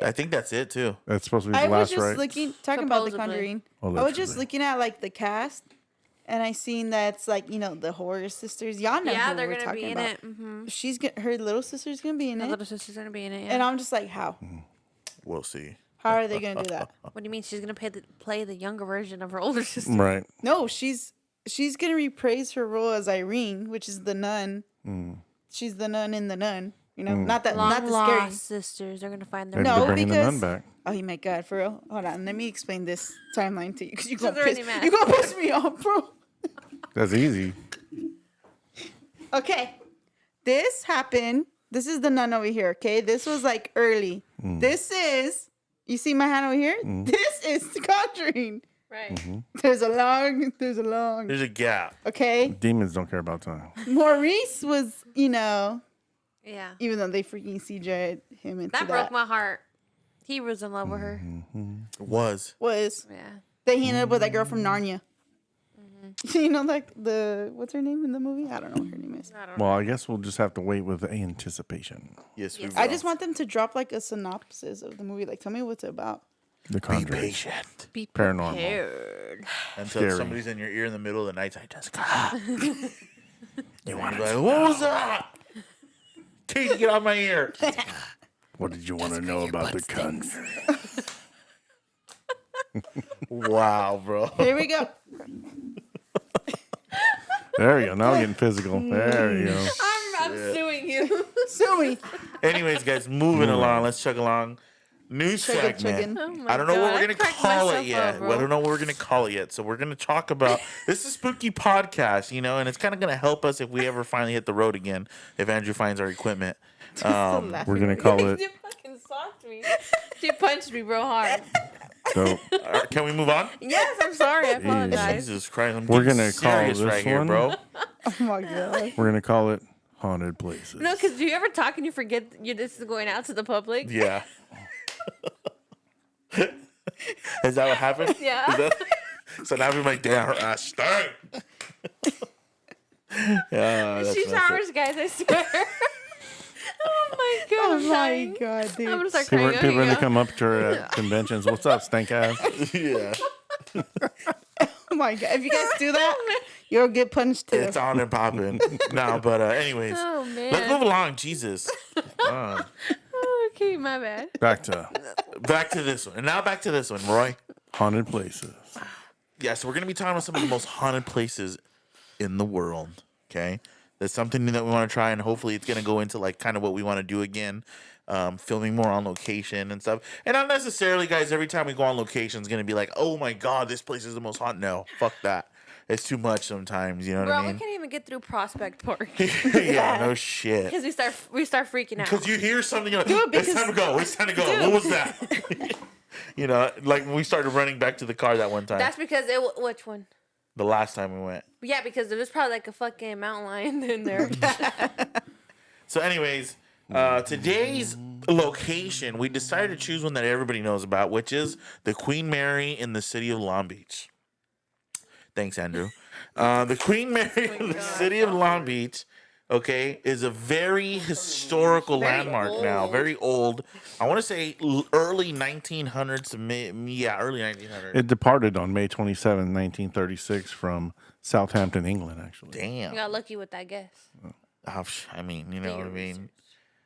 I think that's it too. That's supposed to be the I was last just right. talking about The Supposedly. Conjuring. Oh, I was just allegedly. looking at like the cast, and I seen that's like the horror sisters. Y'all know Yeah, who they're we're gonna talking be in about. it. Mm-hmm. Her little sister's gonna be in My it, little sister's gonna be in it. Yeah. and I'm just like, how? We'll see. How are they gonna do that? What do you mean she's gonna play the younger version of her older sister? Right. No, she's gonna reprise her role as Irene, which is the nun. She's the nun in the nun. Not the Long scary. lost sisters. They're gonna find their. Maybe No, they're bringing the nun because- back. Oh my god, for real. Hold on, let me explain this timeline to you because you're She's gonna already piss. mad. You're gonna piss me off, bro. That's easy. Okay, this happened. This is the nun over here. Okay, this was like early. This is. You see my hand over here? This is The Conjuring. Right. There's a long. There's a gap. Okay, Demons don't care about time. Maurice was, Yeah. even though they freaking CJ'd him into That broke my heart. He was in love with her. Was. was Yeah. that he ended up with that girl from Narnia. Like what's her name in the movie? I don't know what her name is. I don't know. Well, I guess we'll just have to wait with anticipation. Yes, we Yes. will. I just want them to drop like a synopsis of the movie. Like, tell me what it's about. The be Conjuring. patient Be Paranormal. prepared. until Scary. somebody's in your ear in the middle of the night. Like, Jessica. You want to be like, what was that? Katie, get out of my ear. What did you want to know about the Conjuring? Wow, bro. Here we go. There you go. Now we're getting physical. There you go. I'm suing you. Sue me. Anyways, guys, moving along. Let's chug along. New segment. chugging. Oh my I don't know what God, we're I gonna cracked call it myself yet. up, bro. I don't know what we're gonna call it yet. So we're gonna talk about this is a spooky podcast, and it's kind of gonna help us if we ever finally hit the road again. If Andrew finds our equipment, We're gonna call it. You fucking socked me. She punched me real hard. So can we move on? Yes, I'm sorry. I apologize. Jesus Christ, I'm We're getting gonna call serious this right here, one- bro. Oh my god. we're gonna call it Haunted Places. No, because do you ever talk and you forget this is going out to the public? Yeah. Is that what happened? Yeah. Is that- so now we're like, damn, her ass stank. Yeah, that's She messed up. showers, guys, I swear. Oh my god. Oh I'm my dying. god, dude. I'm gonna start People, crying. people Here when you they go. come up to her at conventions. What's up, stank ass? Yeah. Oh my god. If you guys do that, you'll get punched too. It's on and popping. No, but anyways, Oh man. let's move along. Jesus. Oh, okay, my bad. Back to Back to this one. And now back to this one, Roy. Haunted Places. Yeah, so we're going to be talking about some of the most haunted places in the world. Okay. That's something that we want to try, and hopefully it's going to go into like kind of what we want to do again. Filming more on location and stuff. And not necessarily, guys, every time we go on location is going to be like, oh my God, this place is the most haunted. No, fuck that. It's too much sometimes. You know what Bro, I we mean? can't even get through Prospect Park Yeah, no shit. because we start freaking out. Because you hear something, you're like, Dude, it's because- time to go. It's time to go. What was that? Like when we started running back to the car that one time. That's because which one? The last time we went. Yeah, because there was probably like a fucking mountain lion in there. So, anyways, today's location, we decided to choose one that everybody knows about, which is the Queen Mary in the city of Long Beach. Thanks, Andrew. The Queen Mary in the city of Long Beach, okay, is a very historical Very landmark now, old. very old. I want to say early 1900s to early 1900s. It departed on May 27, 1936 from Southampton, England, actually. Damn. You got lucky with that guess. I mean, you know what I your mean? research.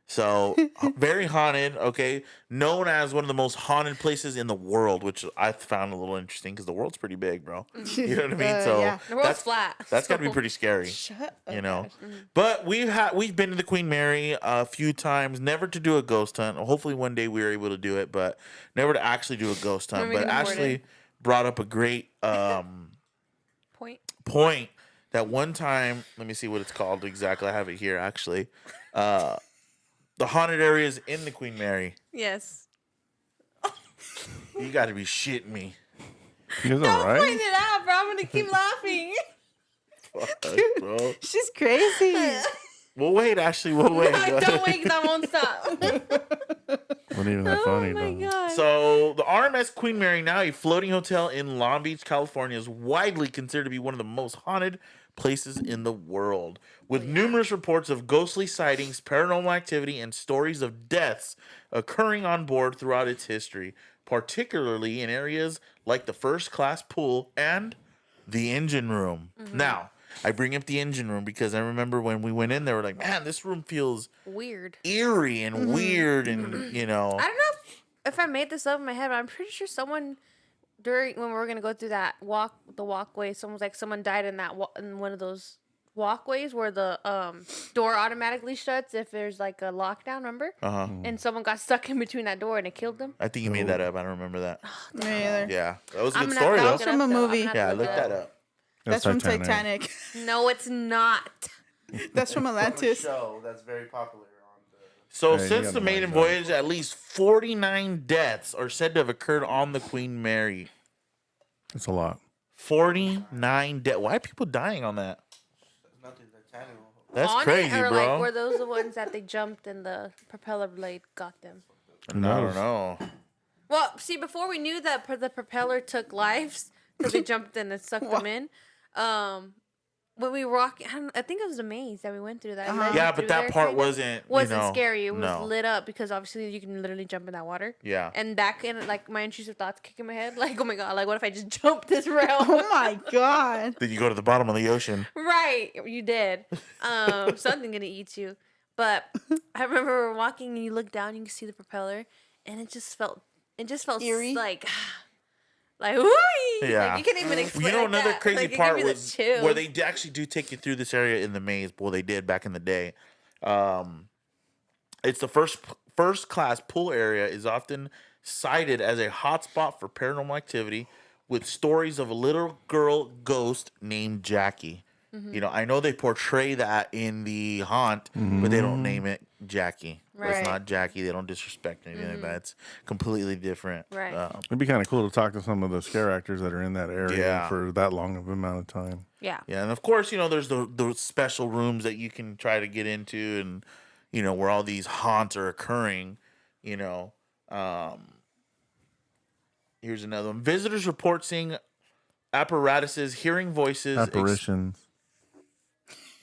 So, very haunted, okay? Known as one of the most haunted places in the world, which I found a little interesting because the world's pretty big, bro. You know what I mean? So, Yeah. The world's flat. that's got to be pretty scary. Shut up. You know, but we've been to the Queen Mary a few times, never to do a ghost hunt. Hopefully one day we are able to do it, but never to actually do a ghost hunt. When we But can afford Ashley it. brought up a great Point. point that one time. Let me see what it's called exactly. I have it here actually. The haunted areas in the Queen Mary. Yes. You got to be shitting me. You guys all Don't point right? it out, bro. I'm gonna keep laughing. Fuck, bro. She's crazy. Well, wait, Ashley. Well, wait. Don't wait, 'cause I won't stop. Wasn't even that Oh funny, my though. god. So, the RMS Queen Mary, now a floating hotel in Long Beach, California, is widely considered to be one of the most haunted places in the world, with numerous reports of ghostly sightings, paranormal activity, and stories of deaths occurring on board throughout its history, particularly in areas like the first class pool and the engine room. Now, I bring up the engine room because I remember when we went in there, we're like, man, this room feels Weird. eerie and weird, and you know. I don't know if I made this up in my head, but I'm pretty sure someone when we were gonna go through that walkway, someone died in in one of those walkways where the door automatically shuts if there's like a lockdown. Remember? Uh-huh. And someone got stuck in between that door and it killed them. I think you made that up. I don't remember that. Me either. Yeah, that was a I'm good gonna story have to though. look it From up, a though. I'm movie. gonna have Yeah, to look that up. That's from Titanic. No, it's not. That's from Atlantis. Show that's very popular on the. So Hey, you since got the the maiden mic on. voyage, at least 49 deaths are said to have occurred on the Queen Mary. It's a lot. 49 deaths. Why are people dying on that? That's On crazy, it, or bro. like were those the ones that they jumped and the propeller blade got them? I don't know. Well, see, before we knew that the propeller took lives because they jumped in and sucked them in. When we were walking, I think it was the maze that we went through. That led Yeah, you but through that there, part kinda. wasn't Wasn't scary. It was no. lit up because obviously you can literally jump in that water. Yeah. And that kind of like my intrusive thoughts kick in my head, like, oh my god, like what if I just jumped this rail? Oh my god. Then you go to the bottom of the ocean. Right, you did. Something gonna eat you. But I remember we were walking and you look down, you can see the propeller, and it just felt Eerie? like whoo! Yeah. Like, you can't even explain. You know, like another that. crazy Like, it part gave me the was chills. where they actually do take you through this area in the maze. Well, they did back in the day. It's the first class pool area is often cited as a hotspot for paranormal activity, with stories of a little girl ghost named Jackie. Mm-hmm. You know, I know they portray that in the haunt, but they don't name it Jackie. Right. It's not Jackie. They don't disrespect anything like that. It's completely different. Right. It'd be kind of cool to talk to some of the scare actors that are in that area Yeah. for that long of amount of time. Yeah. Yeah, and of course, you know, there's the special rooms that you can try to get into, and you know where all these haunts are occurring. You know, here's another one. Visitors report seeing apparatuses, hearing voices,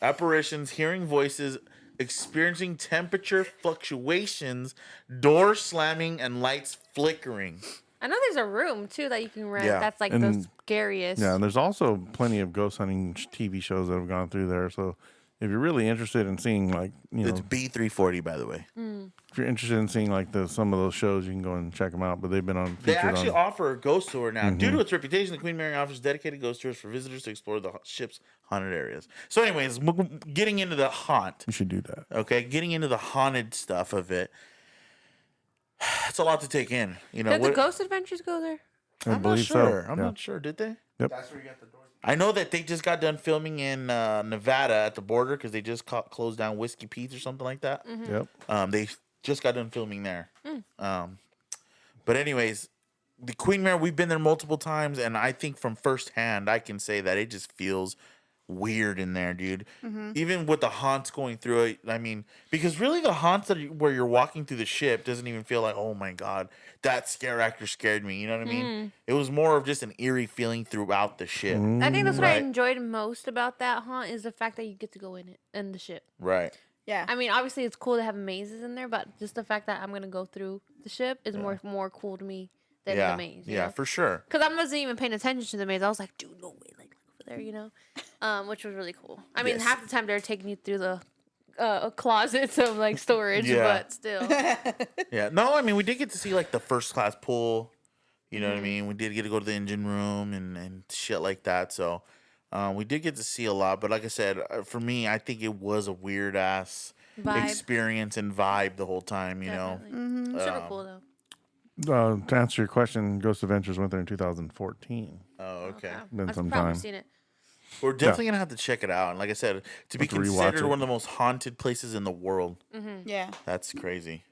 apparitions, hearing voices, experiencing temperature fluctuations, doors slamming, and lights flickering. I know there's a room too that you can rent. Yeah. That's like the And- scariest. Yeah, and there's also plenty of ghost hunting TV shows that have gone through there. So if you're really interested in seeing, like, you know, It's B340, by the way. if you're interested in seeing like some of those shows, you can go and check them out. But they've been on They featured actually on. offer a ghost tour now. Due to its reputation, the Queen Mary offers dedicated ghost tours for visitors to explore the ship's haunted areas. So, anyways, getting into the haunt. You should do that. Okay, getting into the haunted stuff of it. It's a lot to take in. You know, Did the what, Ghost Adventures go there? I I'm not believe sure. so. I'm Yeah. not sure. Did they? Yep. I know that they just got done filming in Nevada at the border because they just closed down Whiskey Pete's or something like that. Yep. They just got done filming there. But anyways, the Queen Mary, we've been there multiple times, and I think from firsthand, I can say that it just feels weird in there, dude. Even with the haunts going through it, I mean, because really the haunts where you're walking through the ship doesn't even feel like, oh my god, that scare actor scared me. You know what I mean? It was more of just an eerie feeling throughout the ship. I think that's what I Right. enjoyed most about that haunt is the fact that you get to go in the ship. Right. Yeah. I mean, obviously it's cool to have mazes in there, but just the fact that I'm gonna go through the ship is more cool to me than Yeah. the maze. Yeah, for sure. Because I wasn't even paying attention to the maze. I was like, dude, no way, like look over there, which was really cool. I mean, Yes. half the time they're taking you through the closets of like storage, Yeah. but still. Yeah. No, I mean, we did get to see like the first class pool. You know what I mean? We did get to go to the engine room and shit like that. So we did get to see a lot. But like I said, for me, I think it was a weird ass Vibe. experience and vibe the whole time, you know? Super cool though. To answer your question, Ghost Adventures went there in 2014. Oh, okay. Then I've sometime. probably seen it. We're definitely going to have to check it out. And like I said, to be Have to rewatch considered it. one of the most haunted places in the world, Yeah. that's crazy.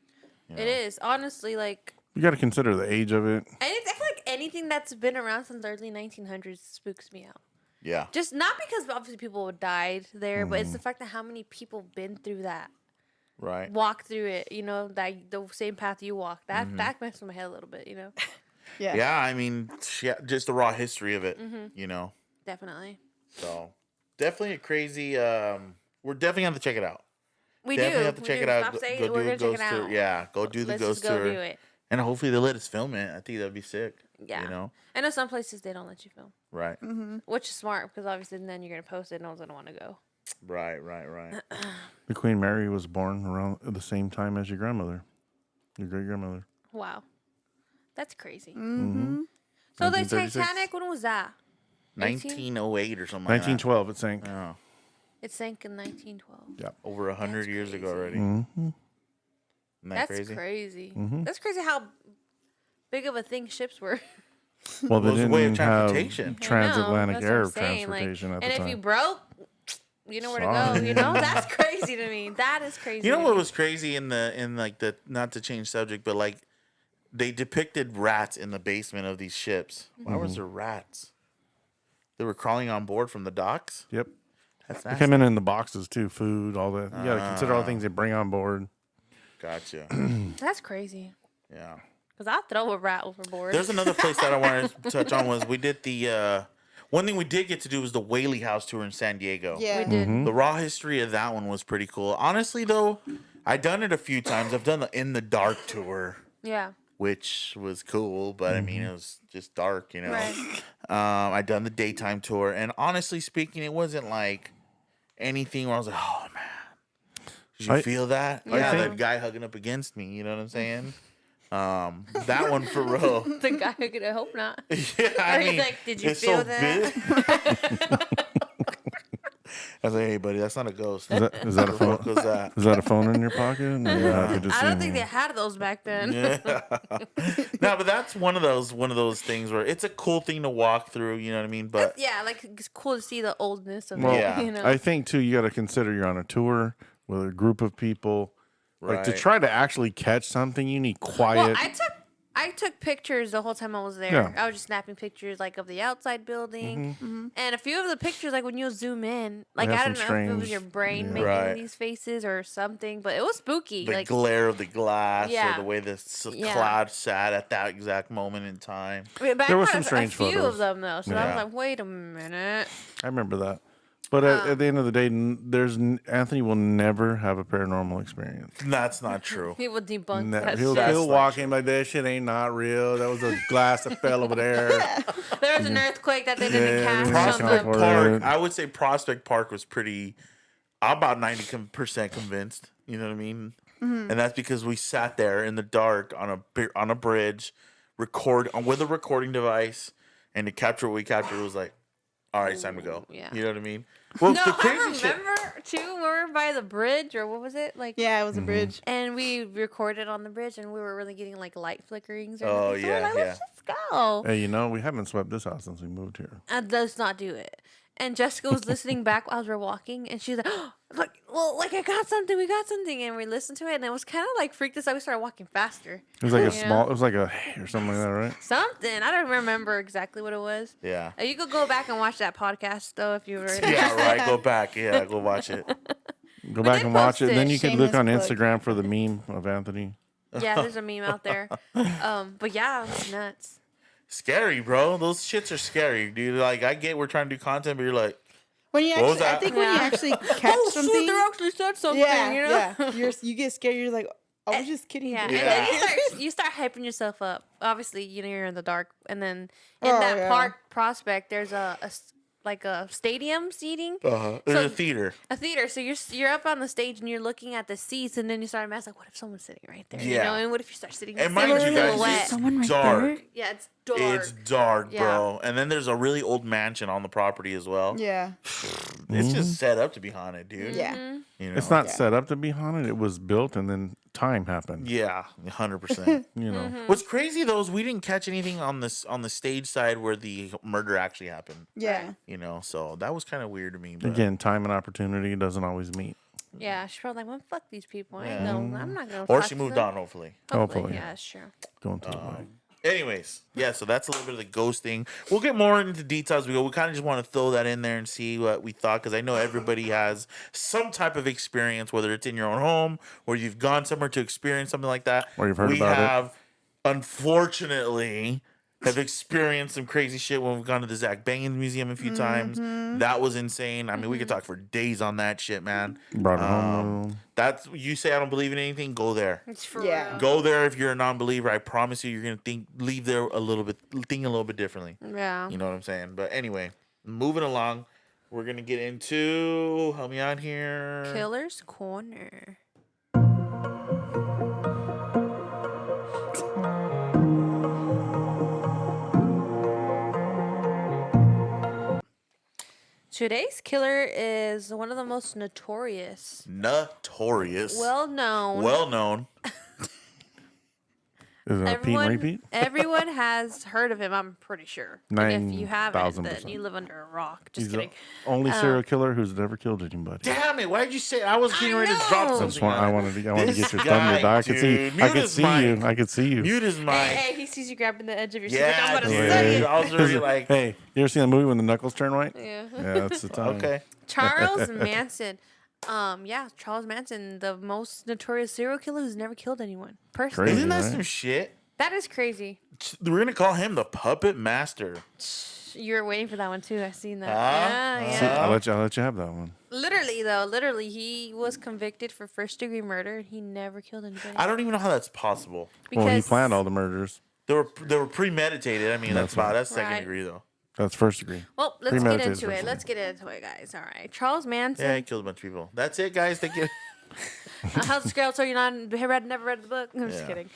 You know? It is honestly like. You got to consider the age of it. I feel like anything that's been around since the early 1900s spooks me out. Yeah. Just not because obviously people died there, but it's the fact that how many people been through that, Right. walked through it. That the same path you walked. That messes with my head a little bit. Yeah. Yeah, I mean, just the raw history of it, you know? Definitely. So definitely a crazy. We're definitely gonna have to check it out. We Definitely do. have to check We it do. out. Stop saying Go it. We're do a gonna check ghost it tour. out. Yeah, go do the Let's ghost just go tour. do it. And hopefully they let us film it. I think that'd be sick. Yeah. You know. I know some places they don't let you film, Right. which is smart because obviously then you're gonna post it. No one's gonna want to go. Right. The Queen Mary was born around the same time as your grandmother, your great grandmother. Wow, that's crazy. Mm-hmm. So the 1936? Titanic, when was that? 1908 or something. Like 1912, it sank. that. Oh, It sank in 1912. Yeah. over 100 years ago crazy. already. Mm-hmm. Isn't that That's crazy? crazy. Mhm. That's crazy how big of a thing ships were. Well, they It was a way of didn't have transportation. transatlantic I know, that's air what I'm saying, like, transportation at and the if time. you broke, you know where to go. Sorry. That's crazy to me. That is crazy. You know to what me. was crazy in the not to change subject, but like they depicted rats in the basement of these ships. Why was there rats? They were crawling on board from the docks. Yep. That's They nasty. come in the boxes too, food, all that. You got to consider all the things they bring on board. Gotcha. That's crazy. Yeah. Because I'll throw a rat overboard. There's another place that I wanted to touch on was we did the one thing we did get to do was the Whaley House tour in San Diego. Yeah. we did. The raw history of that one was pretty cool. Honestly though, I done it a few times. I've done the In the Dark tour, Yeah. which was cool, but I mean it was just dark, you know. Right. I done the daytime tour, and honestly speaking, it wasn't like anything where I was like, "Oh man, did you I- feel that?" Yeah. Yeah, that guy hugging up against me. You know what I'm saying? That one for real. The guy who could hope not. Yeah, I Or he's mean, like, "Did you it's feel so that?" big. I was like, "Hey, buddy, that's not a ghost." Is that a What the phone? fuck was that? Is that a phone in your pocket? And you're happy to I see don't think me? they had those back then. Yeah. No, but that's one of those things where it's a cool thing to walk through. You know what I mean? But Yeah, like it's cool to see the oldness of Well, it. Yeah. I think too, you got to consider you're on a tour with a group of people. Like to Right. try to actually catch something, you need Well, quiet. I took pictures the whole time I was there. Yeah. I was just snapping pictures like of the outside building, Mm-hmm. and a few of the pictures like when you zoom in, like have I don't some know if it was strange- your brain yeah. making Right. these faces or something, but it was spooky. the like glare of the glass Yeah. or the way the Yeah. cloud sat at that exact moment in time. but There I was caught some strange a few photos. of them though, so I Yeah. was like, wait a minute. I remember that. But at the end of the day, Anthony will never have a paranormal experience. That's not true. He will debunk Never. that He'll, shit. he'll not walk in like that shit ain't not real. That was a glass that fell over there. There was an earthquake that they didn't Yeah, catch Prospect on Prospect the. for Park, it. I would say Prospect Park was pretty. I'm about 90% convinced. You know what I mean? And that's because we sat there in the dark on a bridge, with a recording device, and to capture what we captured was like, all right, it's time to go. Yeah. You know what I mean? Well, No, the I crazy shit. remember too. We were by the bridge, or what was it like? Yeah, it was a bridge. And we recorded on the bridge, and we were really getting like light flickerings. Or Oh, nothing. So yeah, we're like, let's yeah. just go. Hey, we haven't swept this house since we moved here. Let's not do it. And Jessica was listening back as we're walking, and she was like, oh, like I got something, we got something, and we listened to it, and it was kind of like freaked us out. We started walking faster. It was like You a small. know? It was like a or something like that, right? Something. I don't remember exactly what it was. Yeah. You could go back and watch that podcast though if you were. Yeah, right. Go back. Yeah, go watch it. Go back they and watch it. post Then it. you could look on Shameless plug. Instagram for the meme of Anthony. Yeah, there's a meme out there. But yeah, it was nuts. Scary, bro. Those shits are scary, dude. Like, I get we're trying to do content, but you're like, When you What was actually, I that? think when you Yeah. actually catch something, they actually said something. yeah, you know? yeah, you get scared. You're like, I was just kidding. Yeah, dude." and then you start hyping yourself up. Obviously, you're in the dark, and then in Oh, that yeah. park prospect, there's like a stadium seating, there's So- a theater. a theater. So you're up on the stage and you're looking at the seats, and then you start imagining like, what if someone's sitting right there? You Yeah. know, and what if you start sitting? And sitting mind you in guys, silhouette? it's Someone right dark. there? Yeah, it's dark. It's dark, Yeah. bro. And then there's a really old mansion on the property as well. Yeah, It's just set up to be haunted, dude. yeah. Mm-hmm. You know? It's not Yeah. set up to be haunted. It was built, and then time happened. Yeah, 100%. You know, Mm-hmm. What's crazy though is we didn't catch anything on the stage side where the murder actually happened. Yeah. You know, so that was kind of weird to me. But again, time and opportunity doesn't always meet. Yeah, she's probably like, well, fuck these people. I ain't Yeah. no, I'm not gonna. or talk she to moved them. on, hopefully. Hopefully. Yeah, that's true. Going to the light. Anyways, yeah, so that's a little bit of the ghosting. We'll get more into details as we go. We kind of just want to throw that in there and see what we thought, because I know everybody has some type of experience, whether it's in your own home or you've gone somewhere to experience something like that. Or you've heard we about it. have, unfortunately, have experienced some crazy shit when we've gone to the Zach Bangins Museum a few times. That was insane. I mean, we could talk for days on that shit, man. Brought it home. That's you say I don't believe in anything. Go there. It's for Yeah. real. Go there if you're a non-believer. I promise you, you're gonna leave there thinking a little bit differently. Yeah. You know what I'm saying? But anyway, moving along, we're gonna get into help me out here. Killer's Corner. Today's killer is one of the most notorious, Notorious. well known. Well known. Is it a Pete and repeat? Everyone has heard of him, I'm pretty sure. And if you haven't, then 9,000%. you live under a rock. Just He's the kidding. only serial killer who's never killed anybody. Damn it! Why did you say I was getting ready to drop know. something? I wanted to get This your guy, thunder, dog. I could see. dude. I Mute could his see mic. you. I could see you. Mute his mic. Hey, he sees you grabbing the edge of your seat. Like, I'm Yeah, about to dude. say it. I was already like, Hey, you ever seen the movie when the knuckles turn white? Yeah. Yeah, that's the time. okay. Charles Manson. Charles Manson, the most notorious serial killer who's never killed anyone. Personally. Crazy. Isn't that right? some shit? That is crazy. We're gonna call him the Puppet Master. You were waiting for that one too. I seen that. Huh? Yeah, See, yeah. I'll let you have that one. Literally, he was convicted for first-degree murder. He never killed anybody. I don't even know how that's possible. Well, he planned all the murders. They were premeditated. I mean, that's second Right. degree though. That's first degree. Well, let's get Premeditated into it. first Let's get into it, guys. All right, Charles Manson. Yeah, he killed a bunch of people. That's it, guys. Thank you. How's this girl told you never read the book? I'm just Yeah. kidding.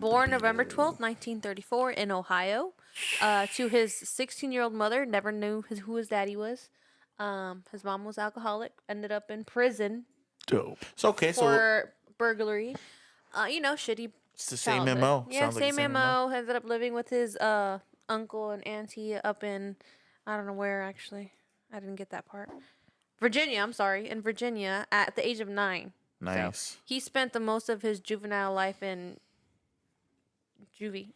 Born November 12th, 1934 in Ohio. To his 16-year-old mother, never knew who his daddy was. His mom was alcoholic, ended up in prison Dope. So okay, so for burglary. Shitty. it's the same childhood. MO. Yeah, Sounds like the same MO. Ended up living with his uncle and auntie up in, I don't know where actually. I didn't get that part. Virginia, I'm sorry, in Virginia at the age of 9. Nice. So he spent the most of his juvenile life in juvie.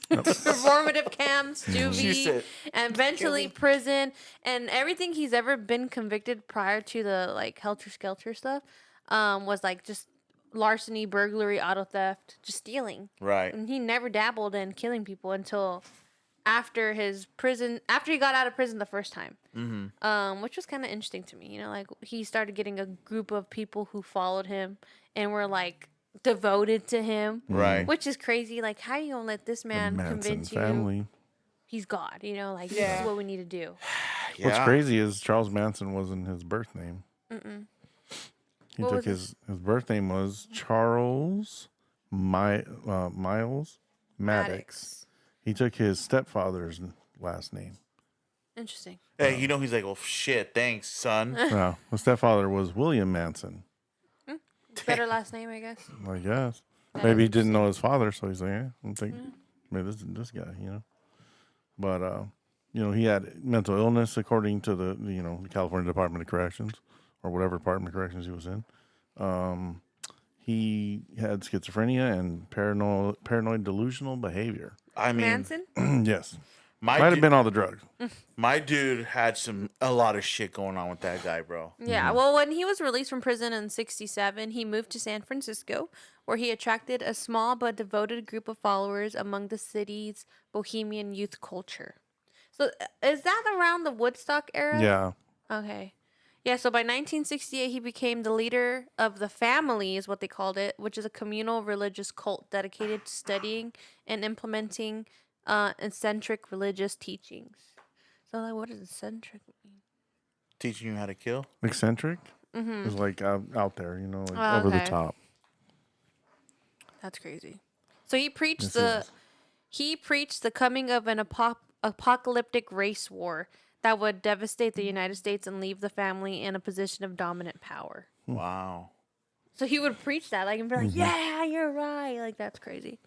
Performative camps, She juvie, said- and eventually prison. And everything he's ever been convicted prior to the like helter skelter stuff was like just larceny, burglary, auto theft, just stealing. Right. And he never dabbled in killing people until after he got out of prison the first time. Which was kind of interesting to me. Like he started getting a group of people who followed him and were like devoted to him. Right. Which is crazy. Like, how you gonna let this man Manson convince you family. he's God? Like this Yeah. is what we need to do. Yeah. What's crazy is Charles Manson wasn't his birth name. He What took was his birth name was Charles Miles Maddox. He took his stepfather's last name. Interesting. Hey, he's like, well, shit, thanks, son. No, his stepfather was William Manson. Better last name, I guess. I guess. That Maybe he is didn't know his father, so he's like, I'm thinking, maybe this guy, But he had mental illness according to the California Department of Corrections or whatever Department of Corrections he was in. He had schizophrenia and paranoid delusional behavior. I mean, Manson? Yes. my Might have du- been all the drugs. my dude had a lot of shit going on with that guy, bro. Yeah, well, when he was released from prison in 1967, he moved to San Francisco, where he attracted a small but devoted group of followers among the city's bohemian youth culture. So, is that around the Woodstock era? Yeah. Okay. Yeah, so by 1968, he became the leader of the family, is what they called it, which is a communal religious cult dedicated to studying and implementing eccentric religious teachings. So, like, what does eccentric mean? Teaching you how to kill. Eccentric is like out there, like Oh, over the okay. top. That's crazy. So he preached Yes, he preached the coming of an apocalyptic race war that would devastate the United States and leave the family in a position of dominant power. Wow. So he would preach that, like, and be like, "Yeah, you're right." Like, that's crazy.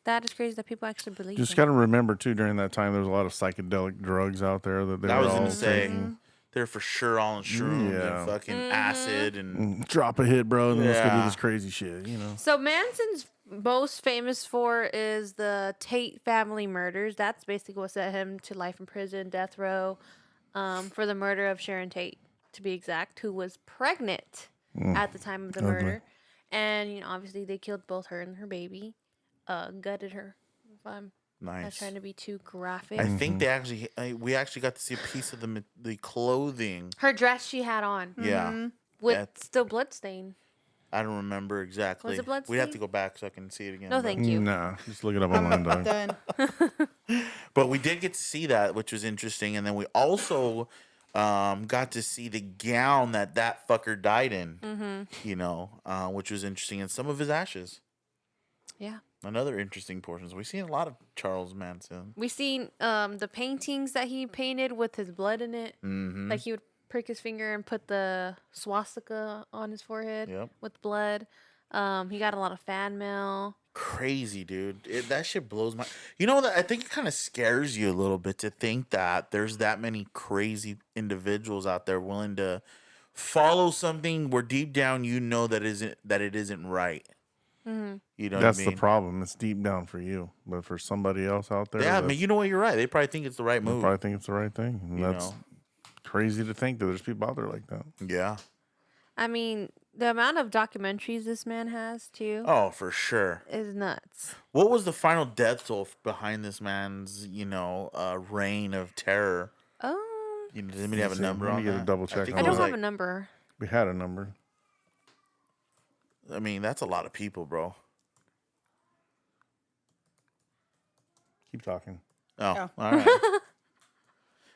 That is crazy that people actually believe. Just in. got to remember too, during that time, there was a lot of psychedelic drugs out there that they I were was all gonna say taking. they're for sure all on shrooms Yeah. and fucking acid and Drop a hit, bro, and then let's go do Yeah. this crazy shit. So Manson's most famous for is the Tate family murders. That's basically what sent him to life in prison, death row, for the murder of Sharon Tate, to be exact, who was pregnant at the time of the murder. And obviously they killed both her and her baby, gutted her. If I'm not nice. trying to be too graphic. I think we actually got to see a piece of the clothing. Her dress she had on Yeah. with That's- still bloodstain. I don't remember exactly. Was it We'd have to bloodstained? go back so I can see it again. No, but- thank you. Nah, just look it up online, dog. Done. But we did get to see that, which was interesting, and then we also got to see the gown that fucker died in. Which was interesting, and some of his ashes. Yeah. Another interesting portions. We've seen a lot of Charles Manson. We seen the paintings that he painted with his blood in it. Mm-hmm. Like he would prick his finger and put the swastika on his forehead Yep. with blood. He got a lot of fan mail. Crazy, dude. That shit blows my. That I think it kind of scares you a little bit to think that there's that many crazy individuals out there willing to follow something where deep down that it isn't right. Mm-hmm. You know That's what I mean? the problem. It's deep down for you, but for somebody else out there, Yeah, I mean, you know what? You're right. They probably think it's the right they move. probably think it's the right thing. And You that's know? crazy to think that there's people out there like that. Yeah. I mean, the amount of documentaries this man has too Oh, for sure. is nuts. What was the final death toll behind this man's, reign of terror? Does anybody have a See, number let me on get a that? double check think I it on don't was have like- a number. We had a number. I mean, that's a lot of people, bro. Keep talking. Oh. All right.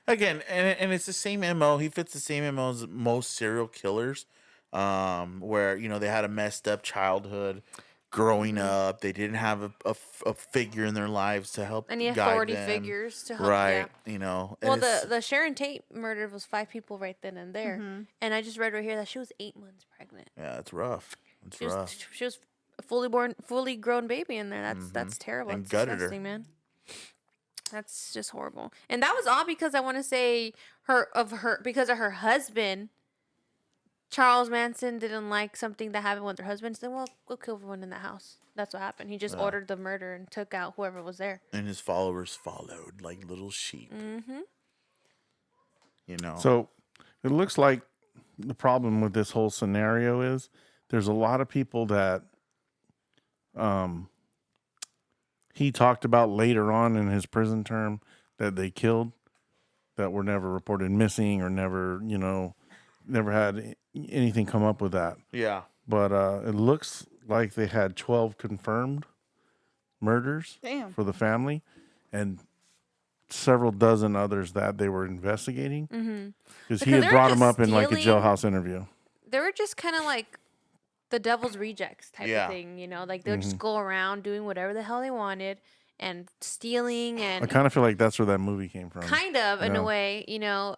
Again, and it's the same MO. He fits the same MO as most serial killers, where they had a messed up childhood, growing up. They didn't have a figure in their lives to help Any guide authority them. figures to help. right? Yeah. And Well, it's- the Sharon Tate murder was 5 people right then and there, and I just read right here that she was 8 months pregnant. yeah, it's rough. It's She rough. was a fully grown baby in there. That's terrible. And That's gutted her. disgusting, man. That's just horrible. And that was all because I want to say because of her husband. Charles Manson didn't like something that happened with her husband. So well, we'll kill everyone in the house. That's what happened. He just ordered the murder and took out whoever was there. And his followers followed like little sheep. Mm-hmm. So it looks like the problem with this whole scenario is there's a lot of people that he talked about later on in his prison term that they killed that were never reported missing or never had anything come up with that. Yeah. But it looks like they had 12 confirmed murders Damn. for the family and several dozen others that they were investigating. Because he Because had they were brought them just up in like a stealing- jailhouse interview. They were just kind of like the devil's rejects type Yeah. of thing, Like they would just go around doing whatever the hell they wanted and stealing I and kind of feel like that's where that movie came from. kind of in Yeah. a way,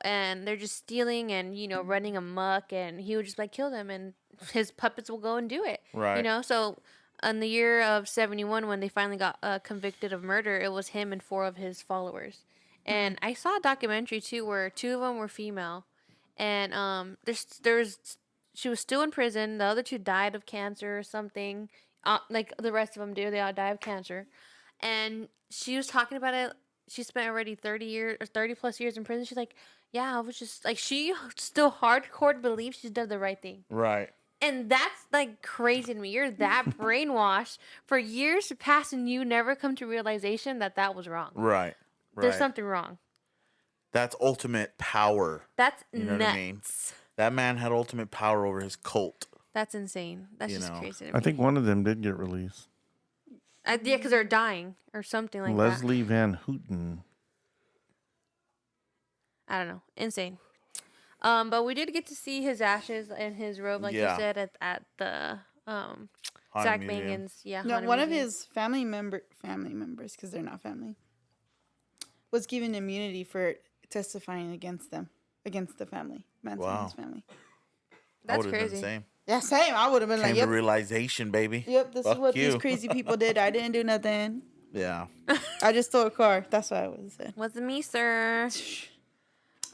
and they're just stealing and running amok, and he would just like kill them, and his puppets will go and do it, Right. So in the year of 1971, when they finally got convicted of murder, it was him and 4 of his followers, And I saw a documentary too where two of them were female, and there's she was still in prison. The other two died of cancer or something. Like the rest of them do, they all die of cancer. And she was talking about it. She spent already 30 plus years in prison. She's like, yeah, I was just like, she still hardcore believes she's done the right thing. Right. And that's like crazy to me. You're that brainwashed for years to pass and you never come to realization that that was wrong. Right. There's something wrong. That's ultimate power. That's You know nuts. what I mean? That man had ultimate power over his cult. That's insane. That's You just know. crazy to me. I think one of them did get released. Yeah, because they're dying or something like that. Leslie Van Houten. I don't know. Insane. But we did get to see his ashes and his robe, like you said, at the Zach Museum. Bagans. Yeah. No, Haunted one of Museum. his family members, because they're not family, was given immunity for testifying against them, against the family, Manson and his family. I That's would have done the crazy. same. Yeah, same. I would have been Came like, to yep, realization, baby. yep, this is Fuck what you. these crazy people did. I didn't do nothing. Yeah. I just stole a car. That's what I would have said. Wasn't me, sir.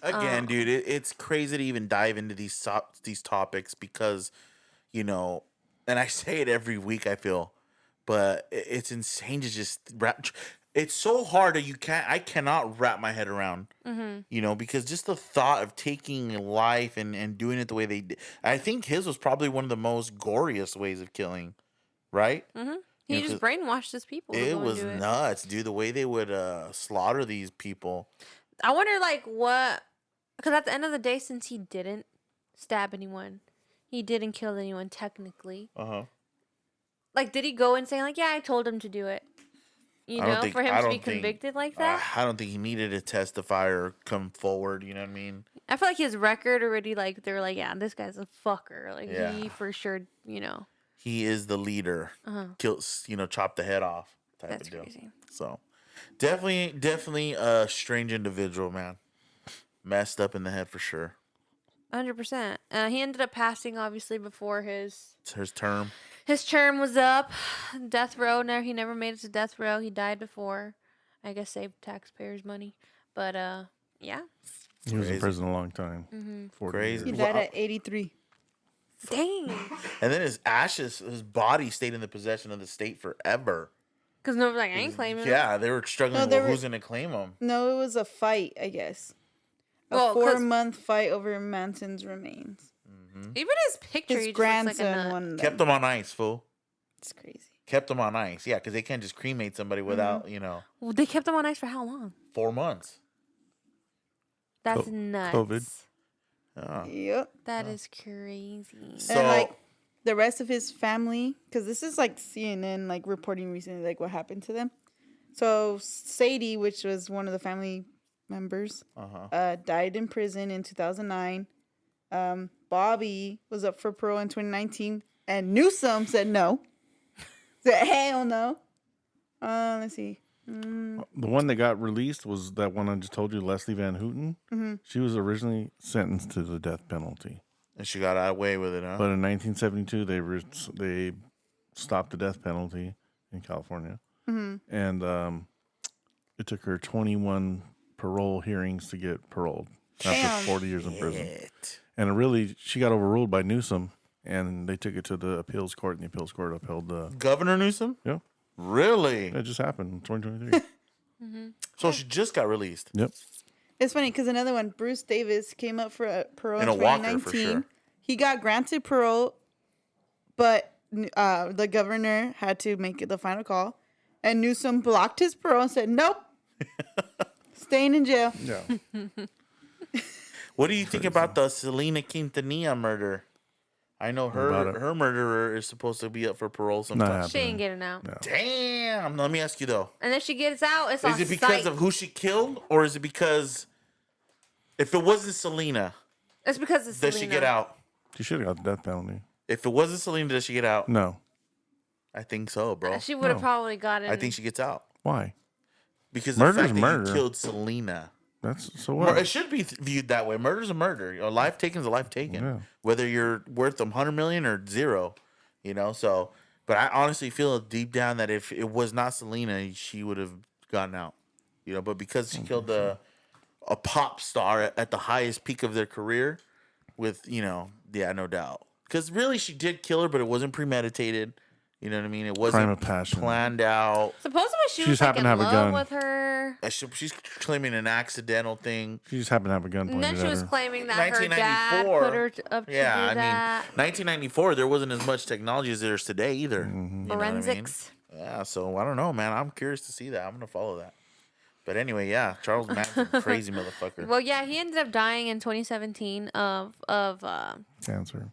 Again, dude, it's crazy to even dive into these topics because, you know, and I say it every week, I feel, but it's insane to just wrap. It's so hard that I cannot wrap my head around, you know, because just the thought of taking life and doing it the way they did. I think his was probably one of the most goriest ways of killing, right? Mm-hmm. You He know, just brainwashed his people. It was nuts, dude, the way they would slaughter these people. I wonder, like, what... Because at the end of the day, since he didn't stab anyone, he didn't kill anyone, technically. Uh-huh. Like, did he go and say, like, yeah, I told him to do it? You know, for him to be convicted like that? I don't think he needed to testify or come forward. You know what I mean? I feel like his record already, like, they're like, yeah, this guy's a fucker. Like, Yeah. he for sure, you know. He is the leader. Kills, chop the head off type That's of deal. crazy. So, definitely a strange individual, man. Messed up in the head for sure. 100%. He ended up passing, obviously, before his It's his term. term was up. Death row. He never made it to death row. He died before. I guess saved taxpayers' money. But, yeah. He was in Crazy. prison a long time. 40 Crazy. He years. died at 83. Dang. And then his body stayed in the possession of the state forever. Because nobody's like, I ain't claiming it. Yeah, they were struggling No, with who's going to claim him. No, it was a fight, I guess. A Well, 4-month fight over Manson's remains. Even his picture, His he just looks like a grandson nut. won them. Kept them on ice, fool. It's crazy. Kept them on ice. Yeah, because they can't just cremate somebody without, Well, they kept him on ice for how long? 4 months. That's nuts. COVID. Oh. Yep. That is crazy. So, And like the rest of his family, because this is like CNN like reporting recently like what happened to them. So Sadie, which was one of the family members, died in prison in 2009. Bobby was up for parole in 2019, and Newsom said no. Said hell no. Let's see. The one that got released was that one I just told you, Leslie Van Houten. Mm-hmm. She was originally sentenced to the death penalty. and she got away with it, huh? But in 1972, they stopped the death penalty in California. And it took her 21 parole hearings to get paroled after Damn. 40 years in prison. Shit. And it really, she got overruled by Newsom, and they took it to the appeals court, and the appeals court upheld the. Governor Newsom? Yeah, Really? it just happened in 2023. So she just got released. Yep. It's funny because another one, Bruce Davis, came up for a parole in In a walker, 2019. for sure. He got granted parole, but the governor had to make it the final call. And Newsom blocked his parole and said, nope, staying in jail. Yeah. What do you think about the Selena Quintanilla murder? I know about it? her murderer is supposed to be up for parole sometime. happening. She ain't getting out. No. Damn. Let me ask you though. And then she gets out. It's Is it because of who she killed, or is it because if it wasn't Selena, It's because it's does she get out? She should have got the death penalty. If it wasn't Selena, does she get out? No. I think so, bro. She would have No. probably gotten. I think she gets out Why? because Murder's the fact that murder. you killed Selena. That's so It what? should be viewed that way. Murder's a murder. A life taken is a life taken. Yeah. Whether you're worth 100 million or zero, So, but I honestly feel deep down that if it was not Selena, she would have gotten out. you know. But because she killed a pop star at the highest peak of their career, with no doubt. Because really, she did kill her, but it wasn't premeditated. You know what I mean? It wasn't Crime of passion. planned out. Supposedly she She was just like happened in to have a love gun. with her. She's claiming an accidental thing. She just happened to have a gun And pointed then she at was her. claiming that her dad 1994. put her up to Yeah, do I mean, that. 1994, there wasn't as much technology as there is today either. Mm-hmm. You know what I mean? Forensics. Yeah, so I don't know, man. I'm curious to see that. I'm gonna follow that. But anyway, yeah, Charles Manson, crazy motherfucker. Well, yeah, he ended up dying in 2017 of Cancer.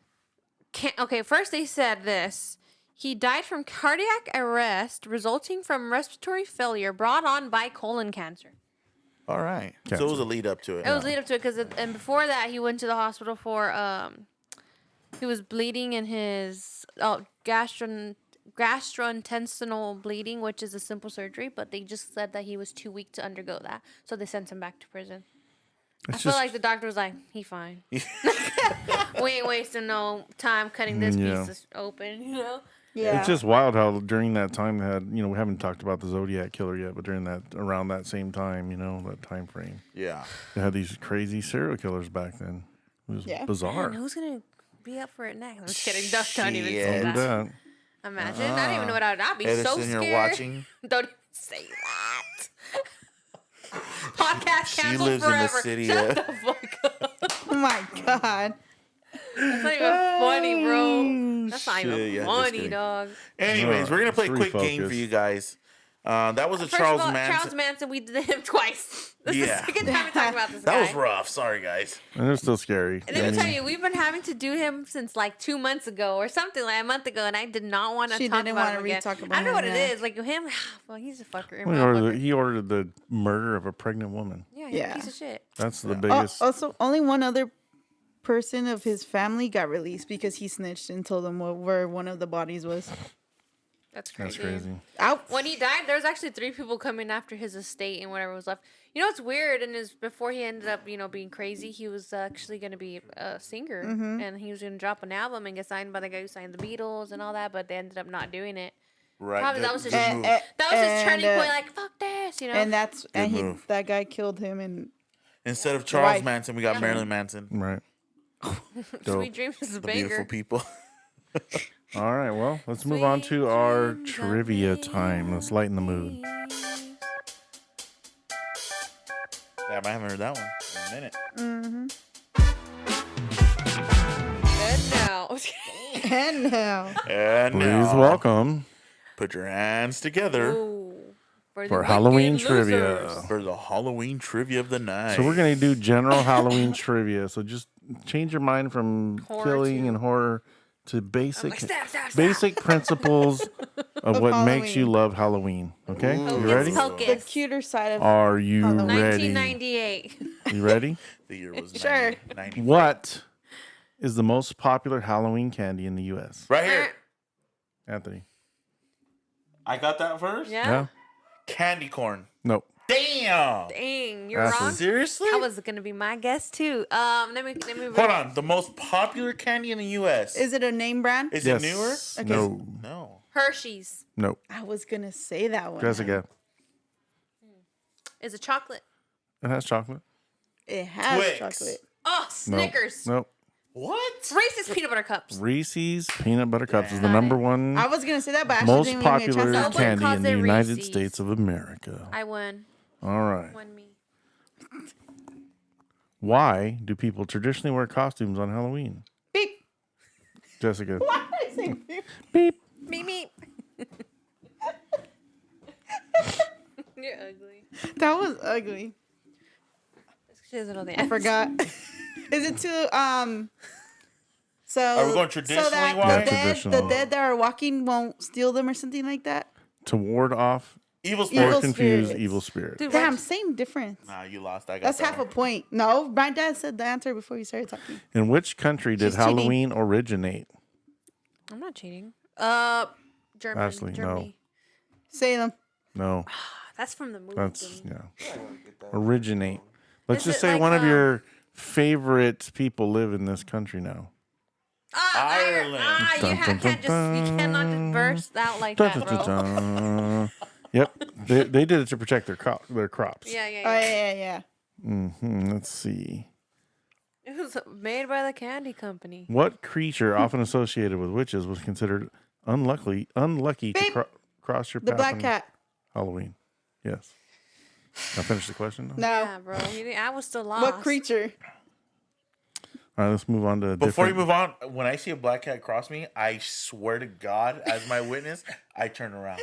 okay, first they said this. He died from cardiac arrest resulting from respiratory failure brought on by colon cancer. All right, so Cancer. it was a lead up to it. It was lead up to it and before that he went to the hospital for he was bleeding in his gastrointestinal bleeding, which is a simple surgery, but they just said that he was too weak to undergo that, so they sent him back to prison. I feel like the doctor was like, he fine. We ain't wasting no time cutting this piece open, you know? Yeah. It's just wild how during that time they had, we haven't talked about the Zodiac killer yet, but around that same time, that time frame, Yeah. they had these crazy serial killers back then. It was bizarre. And who's gonna be up for it next? I'm just kidding. Don't even say Shit. that. Imagine. I don't even know what I'd be so Edison, scared. you're watching. Don't even say that. Podcast She canceled lives in the forever. city. Shut the fuck up. Oh my god. That's not even funny, bro. That's not even Shit, yeah, just funny, kidding. dog. Anyways, we're gonna play a quick refocus. game for you guys. That was a First Charles of all, Manson. Charles Manson, we did him twice. This is Yeah. the second time we talked about this That guy. was rough. Sorry, guys. And they're still scary. And let me tell you, we've been having to do him since like 2 months ago or something, like a month ago, and I did not want to She talk didn't about wanna him again. re-talk about I know him, what yeah. it is. Like him, well, he's a fucker. He ordered the murder of a pregnant woman. Yeah, he's Yeah. a piece of shit. That's the biggest. Also, only one other person of his family got released because he snitched and told them where one of the bodies was. That's crazy. That's crazy. Out. When he died, there was actually 3 people coming after his estate and whatever was left. You know what's weird? And is before he ended up, being crazy, he was actually going to be a singer, and he was going to drop an album and get signed by the guy who signed the Beatles and all that. But they ended up not doing it. Right. Probably that was his good move. that was his turning and, point. Like fuck this, And that's and move. that guy killed him and Instead of Charles Wife. Manson, we got Marilyn Manson. Right. Sweet Dreams is a The beautiful banger. people. All right. Well, let's move on to our trivia time. Let's lighten the mood. Damn, I haven't heard that one in a minute. Good now. and now And Please now, welcome put your hands together Ooh, the for wicked Halloween losers. trivia. for the Halloween trivia of the night. So we're gonna do general Halloween trivia. So just change your mind from Horror killing to- and horror to basic like, stab, stab, stab. basic principles of what makes you Halloween. love Halloween. Okay, you ready? Hocus the pocus. cuter side of Are you Halloween. ready? 1998. You ready? the year was Sure. 90. What is the most popular Halloween candy in the U.S.? Right here. Anthony? I got that first? Yeah. Candy corn. Nope. Damn. Dang, you're That's wrong. Seriously? That was gonna be my guess too. Let me read. Hold on. The most popular candy in the U.S. Is it a name brand? Is Yes. it newer? No. No. Hershey's Nope. I was gonna say that one. Jessica. is a chocolate. It has chocolate. It has Twix. chocolate. Oh, Nope. Snickers. Nope. What? Reese's peanut butter cups. Reese's peanut butter cups is the number one I was gonna say that, but I actually most didn't even get a popular chance to. Someone candy calls in the it United Reese's. States of America. I won. All right. Won me. Why do people traditionally wear costumes on Halloween? Beep. Jessica. Why did I say beep? Beep. Me, me. You're ugly. That was ugly. She doesn't know the I answer. forgot. Is it too So Are we going so traditionally, that why? the dead, Traditional. the dead that are walking won't steal them or something like that? To ward off Evil or spirit. Evil confuse spirits. evil spirits. Dude, Damn, Rex- same difference. Nah, you lost. I got That's that half a one. point. No, my dad said the answer before you started talking. In which country did She's cheating. Halloween originate? I'm not cheating. Germany. Ashley, no. Germany. Salem. No, That's from the movie. that's originate. Let's Is just it say like, one of your favorite people live in this country now. Ireland. You Dun, dun, can't just you dun, cannot just burst out like that, bro. Yep. They did it to protect their crops. Yeah, yeah, Oh yeah. yeah, yeah. Let's see. It was made by the candy company. What creature often associated with witches was considered unlucky to Babe. cross your The path black on cat. Halloween? Yes. I finished the question. No. Yeah, bro. I was still lost. What creature? All right, let's move on to Before you different. move on, when I see a black cat cross me, I swear to God, as my witness, I turn around.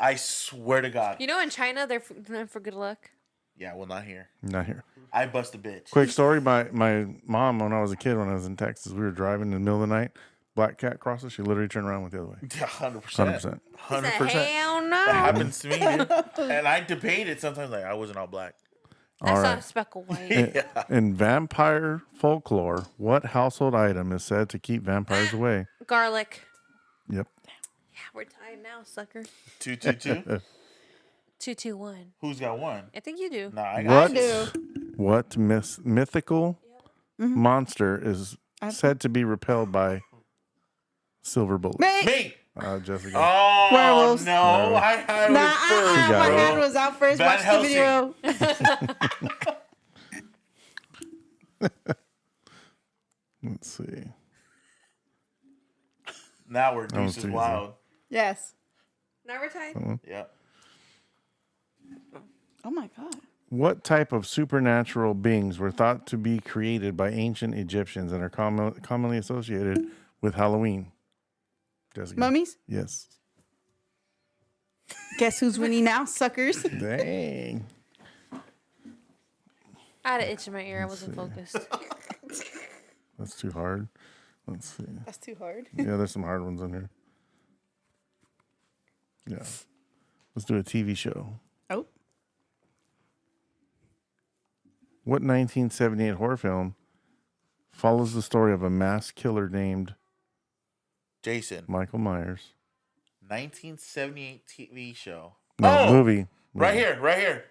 I swear to God. You know, in China, they're known for good luck. Yeah, well, not here. Not here. I bust a bitch. Quick story. My mom, when I was a kid, when I was in Texas, we were driving in the middle of the night. Black cat crosses. She literally turned around and went the other way. Yeah, 100%. 100%. He said, 100%. hell no. That happens to me, dude. And I debated sometimes, like, I wasn't all black. That's All not right. a speckle white. In vampire folklore, what household item is said to keep vampires away? Garlic. Yep. Yeah, we're tied now, sucker. 222. 2-2-1. Who's got one? I think you do. Nah, I I got do. What mythical monster is said to be repelled by silver bullets? Me. me. Jessica. Oh, Werewolves. no. I had Nah, it first, got my it. bro. hand was out first. Van Watch the video. Let's see. Now we're was deuces too easy. wild. Yes. Now we're tied. Yeah. Oh my god. What type of supernatural beings were thought to be created by ancient Egyptians and are commonly associated with Halloween? Jessica. Mummies? Yes. Guess who's winning now, suckers? Dang. I had an itch in my ear. I wasn't focused. That's too hard. Let's see. That's too hard. Yeah, there's some hard ones in here. Yeah. Let's do a TV show. Oh. What 1978 horror film follows the story of a mass killer named Jason. Michael Myers? 1978 TV show. No, Oh, movie. Right here. Right here.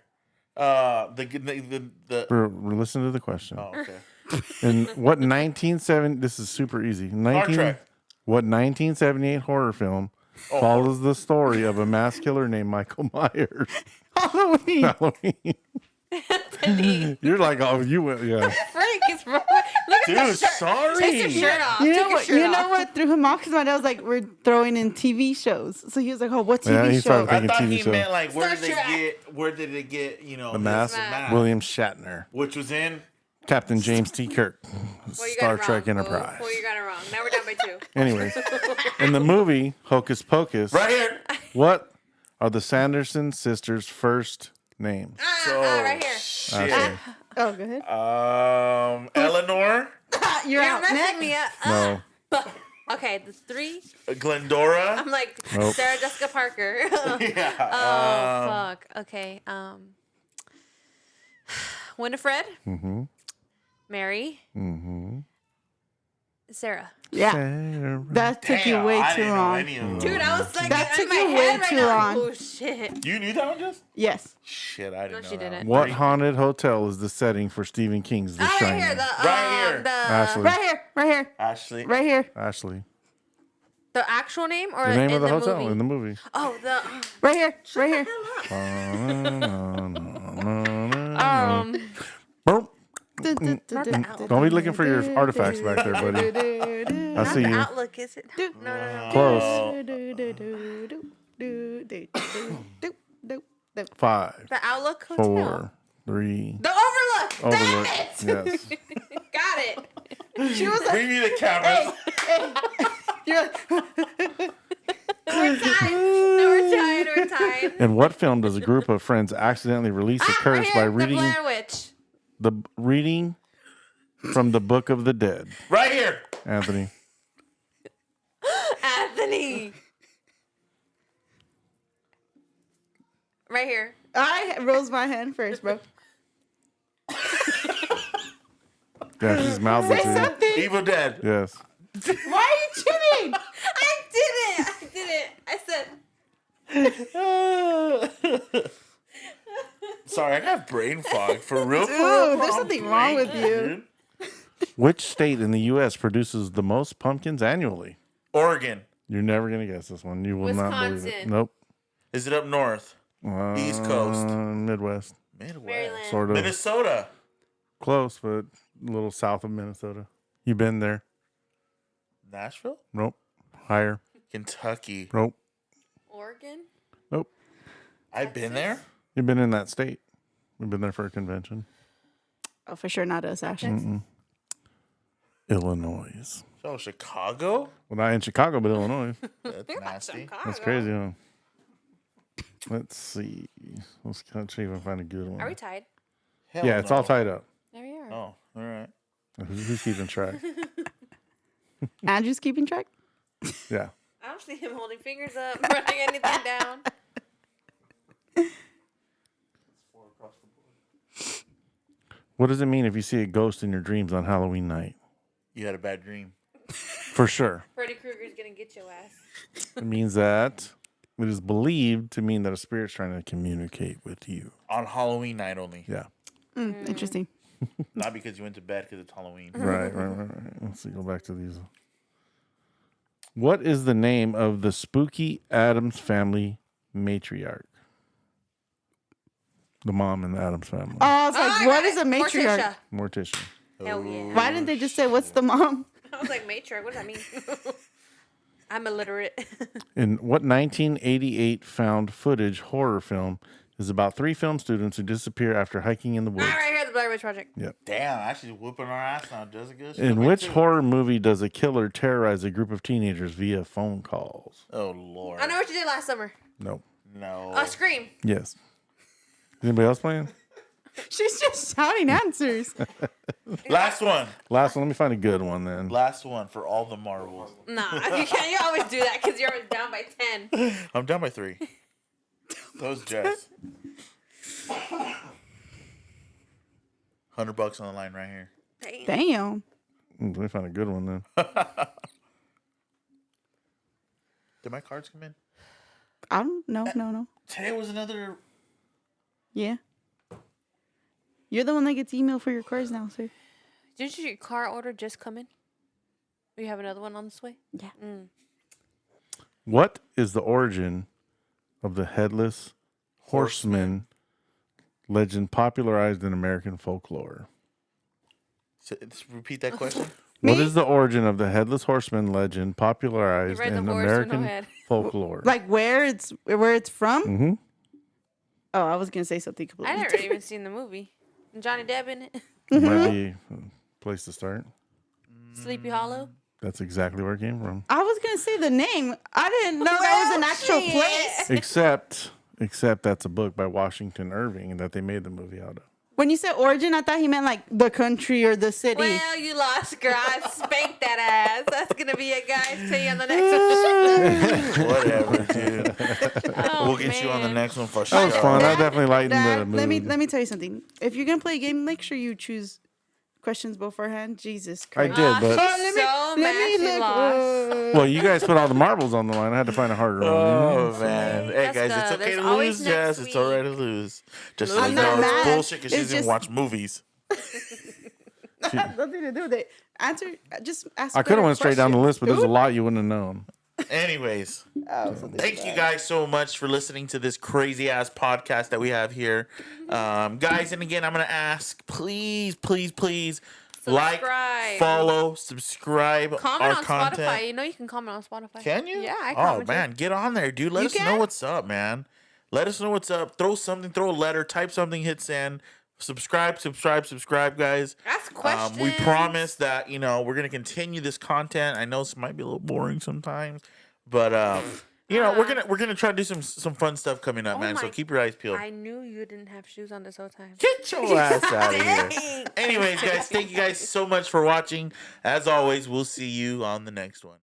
The We're listening to the question. Oh, okay. And what 1970? This is super easy. Trek. What 1978 horror film follows the story of a mass killer named Michael Myers? Halloween. Halloween. You're like, oh, you went, yeah. Freak is bro. Look at Dude, the shirt. sorry. Take your shirt off. You know Take your what? shirt You know off. what threw him off? Because my dad was like, "We're throwing in TV shows." So he was like, "Oh, what TV Yeah, he show?" started I thinking thought TV he show. meant like Star Trek. where did it get, you know, The his Mask. mask. William Shatner. which was in Captain James T. Kirk. Well, you Star got it Trek wrong, Enterprise. Well, you got it wrong. Now we're down by 2. Anyways, in the movie Hocus Pocus, right here. what are the Sanderson sisters' first names? So right here. shit. Okay. Oh, go ahead. Eleanor, You're You're out. messing Next. me up. No. Okay, the 3. Glendora. I'm like Nope. Sarah Jessica Parker. Yeah. Oh fuck. Okay. Winifred. Mm-hmm. Mary. Mm-hmm. Sarah. Yeah, Sarah. that took you Damn, way I too didn't know long. any of them. Dude, I was like That in took my you head way right too now. long. Oh shit. You knew that one, just? Yes. Shit, I didn't No, know. she that didn't. one. What haunted hotel is the setting for Stephen King's The Right Shining? here. Right here. Ashley. Right here. Right here. Ashley. Right here. Ashley. The actual name or The name in of the hotel movie? in the movie. Oh, the Right here. Right here. Boom. Don't Don't be looking for your artifacts back there, buddy. I see the you. Outlook, is it? No, no, no. Close. 5, The Outlook Hotel. 4, 3. The Overlook. Overlook. Damn it. Yes. Got it. She was like, Bring me the camera. you're like, We're tied. No, we're tied. In what film does a group of friends accidentally release a curse Right by here, reading The Blair Witch. reading from the Book of the Dead? Right here. Anthony. Anthony. Right here. I rose my hand first, bro. Yeah, she's mouthed it Say to you. something. Evil Dead. Yes. Why are you cheating? I did it. I said. Sorry, I got brain fog. For real? Dude, for real, there's I'm something wrong with brain, you. dude. Which state in the U.S. produces the most pumpkins annually? Oregon. You're never going to guess this one. You will not believe it. Wisconsin. Nope. Is it up north? East Coast. Midwest. Midwest. Maryland. Sort of. Minnesota. Close, but a little south of Minnesota. You been there? Nashville. Nope. Higher. Kentucky. Nope. Oregon. Nope. I've been there. You've been in that state. We've been there for a convention. Oh, for sure, not us, Ashley. Illinois. So Chicago. Well, not in Chicago, but Illinois. That's nasty. That's crazy, huh? Let's see. Let's see if I can find a good one. Are we tied? Hell Yeah, it's no. all tied up. There we are. Oh, all right. Who's keeping track? Andrew's keeping track. Yeah. I don't see him holding fingers up, writing anything down. What does it mean if you see a ghost in your dreams on Halloween night? You had a bad dream. For sure. Freddy Krueger's gonna get your ass. It means that it is believed to mean that a spirit's trying to communicate with you. On Halloween night only. Yeah. Interesting. Not because you went to bed because it's Halloween. Right. Let's see. Go back to these. What is the name of the spooky Addams family matriarch? The mom in the Addams family. Oh, I was I like, got what it. is a matriarch? Morticia. Morticia. Hell yeah. Why didn't they just say, what's the mom? I was like, matriarch. What does that mean? I'm illiterate. In what 1988 found footage horror film is about 3 film students who disappear after hiking in the woods? right here, the Blair Witch Project. Damn, actually whooping our ass now, Jessica. She's In up which too. horror movie does a killer terrorize a group of teenagers via phone calls? Oh Lord. I know what you did last summer. Nope. No. Scream. Yes. Is anybody else playing? She's just shouting answers. Last one. Last one. Let me find a good one then. Last one for all the marbles. Nah, you can't. You always do that because you're always down by 10. I'm down by 3. Those Jess. $100 on the line right here. Damn. Let me find a good one then. Did my cards come in? I don't know. No. Today was another. Yeah. You're the one that gets email for your cards now, sir. Didn't your car order just come in? Or you have another one on this way? Yeah. What is the origin of the headless horseman legend popularized in American folklore? Repeat that question. What is the origin of the headless horseman legend popularized read the in horse, so no American head. folklore? Like where it's from? Mm-hmm. Oh, I was gonna say something I completely never different. even seen the movie. Johnny Depp in it. Might be a place to start. Sleepy Hollow. That's exactly where it came from. I was gonna say the name. I didn't know that was an actual place. Except that's a book by Washington Irving that they made the movie out of. When you said origin, I thought he meant like the country or the city. Well, you lost, girl. I spanked that ass. That's gonna be it, guys. See you on the next one. Whatever, dude. Oh, We'll get you on the man. next one for sure. That was fun. That Dad, definitely lightened the Dad, mood. let me tell you something. If you're gonna play a game, make sure you choose questions beforehand. Jesus I Christ. did, but She's so mad she lost. well, you guys put all the marbles on the line. I had to find a harder one. Oh man! Hey guys, Jessica, it's okay there's to always lose. next Yes, it's all right to week. lose. Just so I'm you not know, it's mad. bullshit because she It's doesn't just- watch movies. Nothing to do with it. Answer. Just ask. I could have went straight down the list, but there's a Dude. lot you wouldn't have known. Anyways, Oh, something thank like you that. guys so much for listening to this crazy ass podcast that we have here, guys. And again, I'm gonna ask, please, like, Subscribe. follow, subscribe Comment our on content. Spotify. You know you can comment on Spotify. Can you? Yeah, I Oh commented. man, get on there, dude. Let You us know can? what's up, man. Let us know what's up. Throw something, throw a letter, type something, hit send. Subscribe, guys. Ask questions. We promise that we're gonna continue this content. I know this might be a little boring sometimes, but we're gonna try to do some fun stuff coming up, Oh man. So my- keep your eyes peeled. I knew you didn't have shoes on this whole time. Get your ass out of here. Dang. Anyways, guys, thank you guys so much for watching. As always, we'll see you on the next one.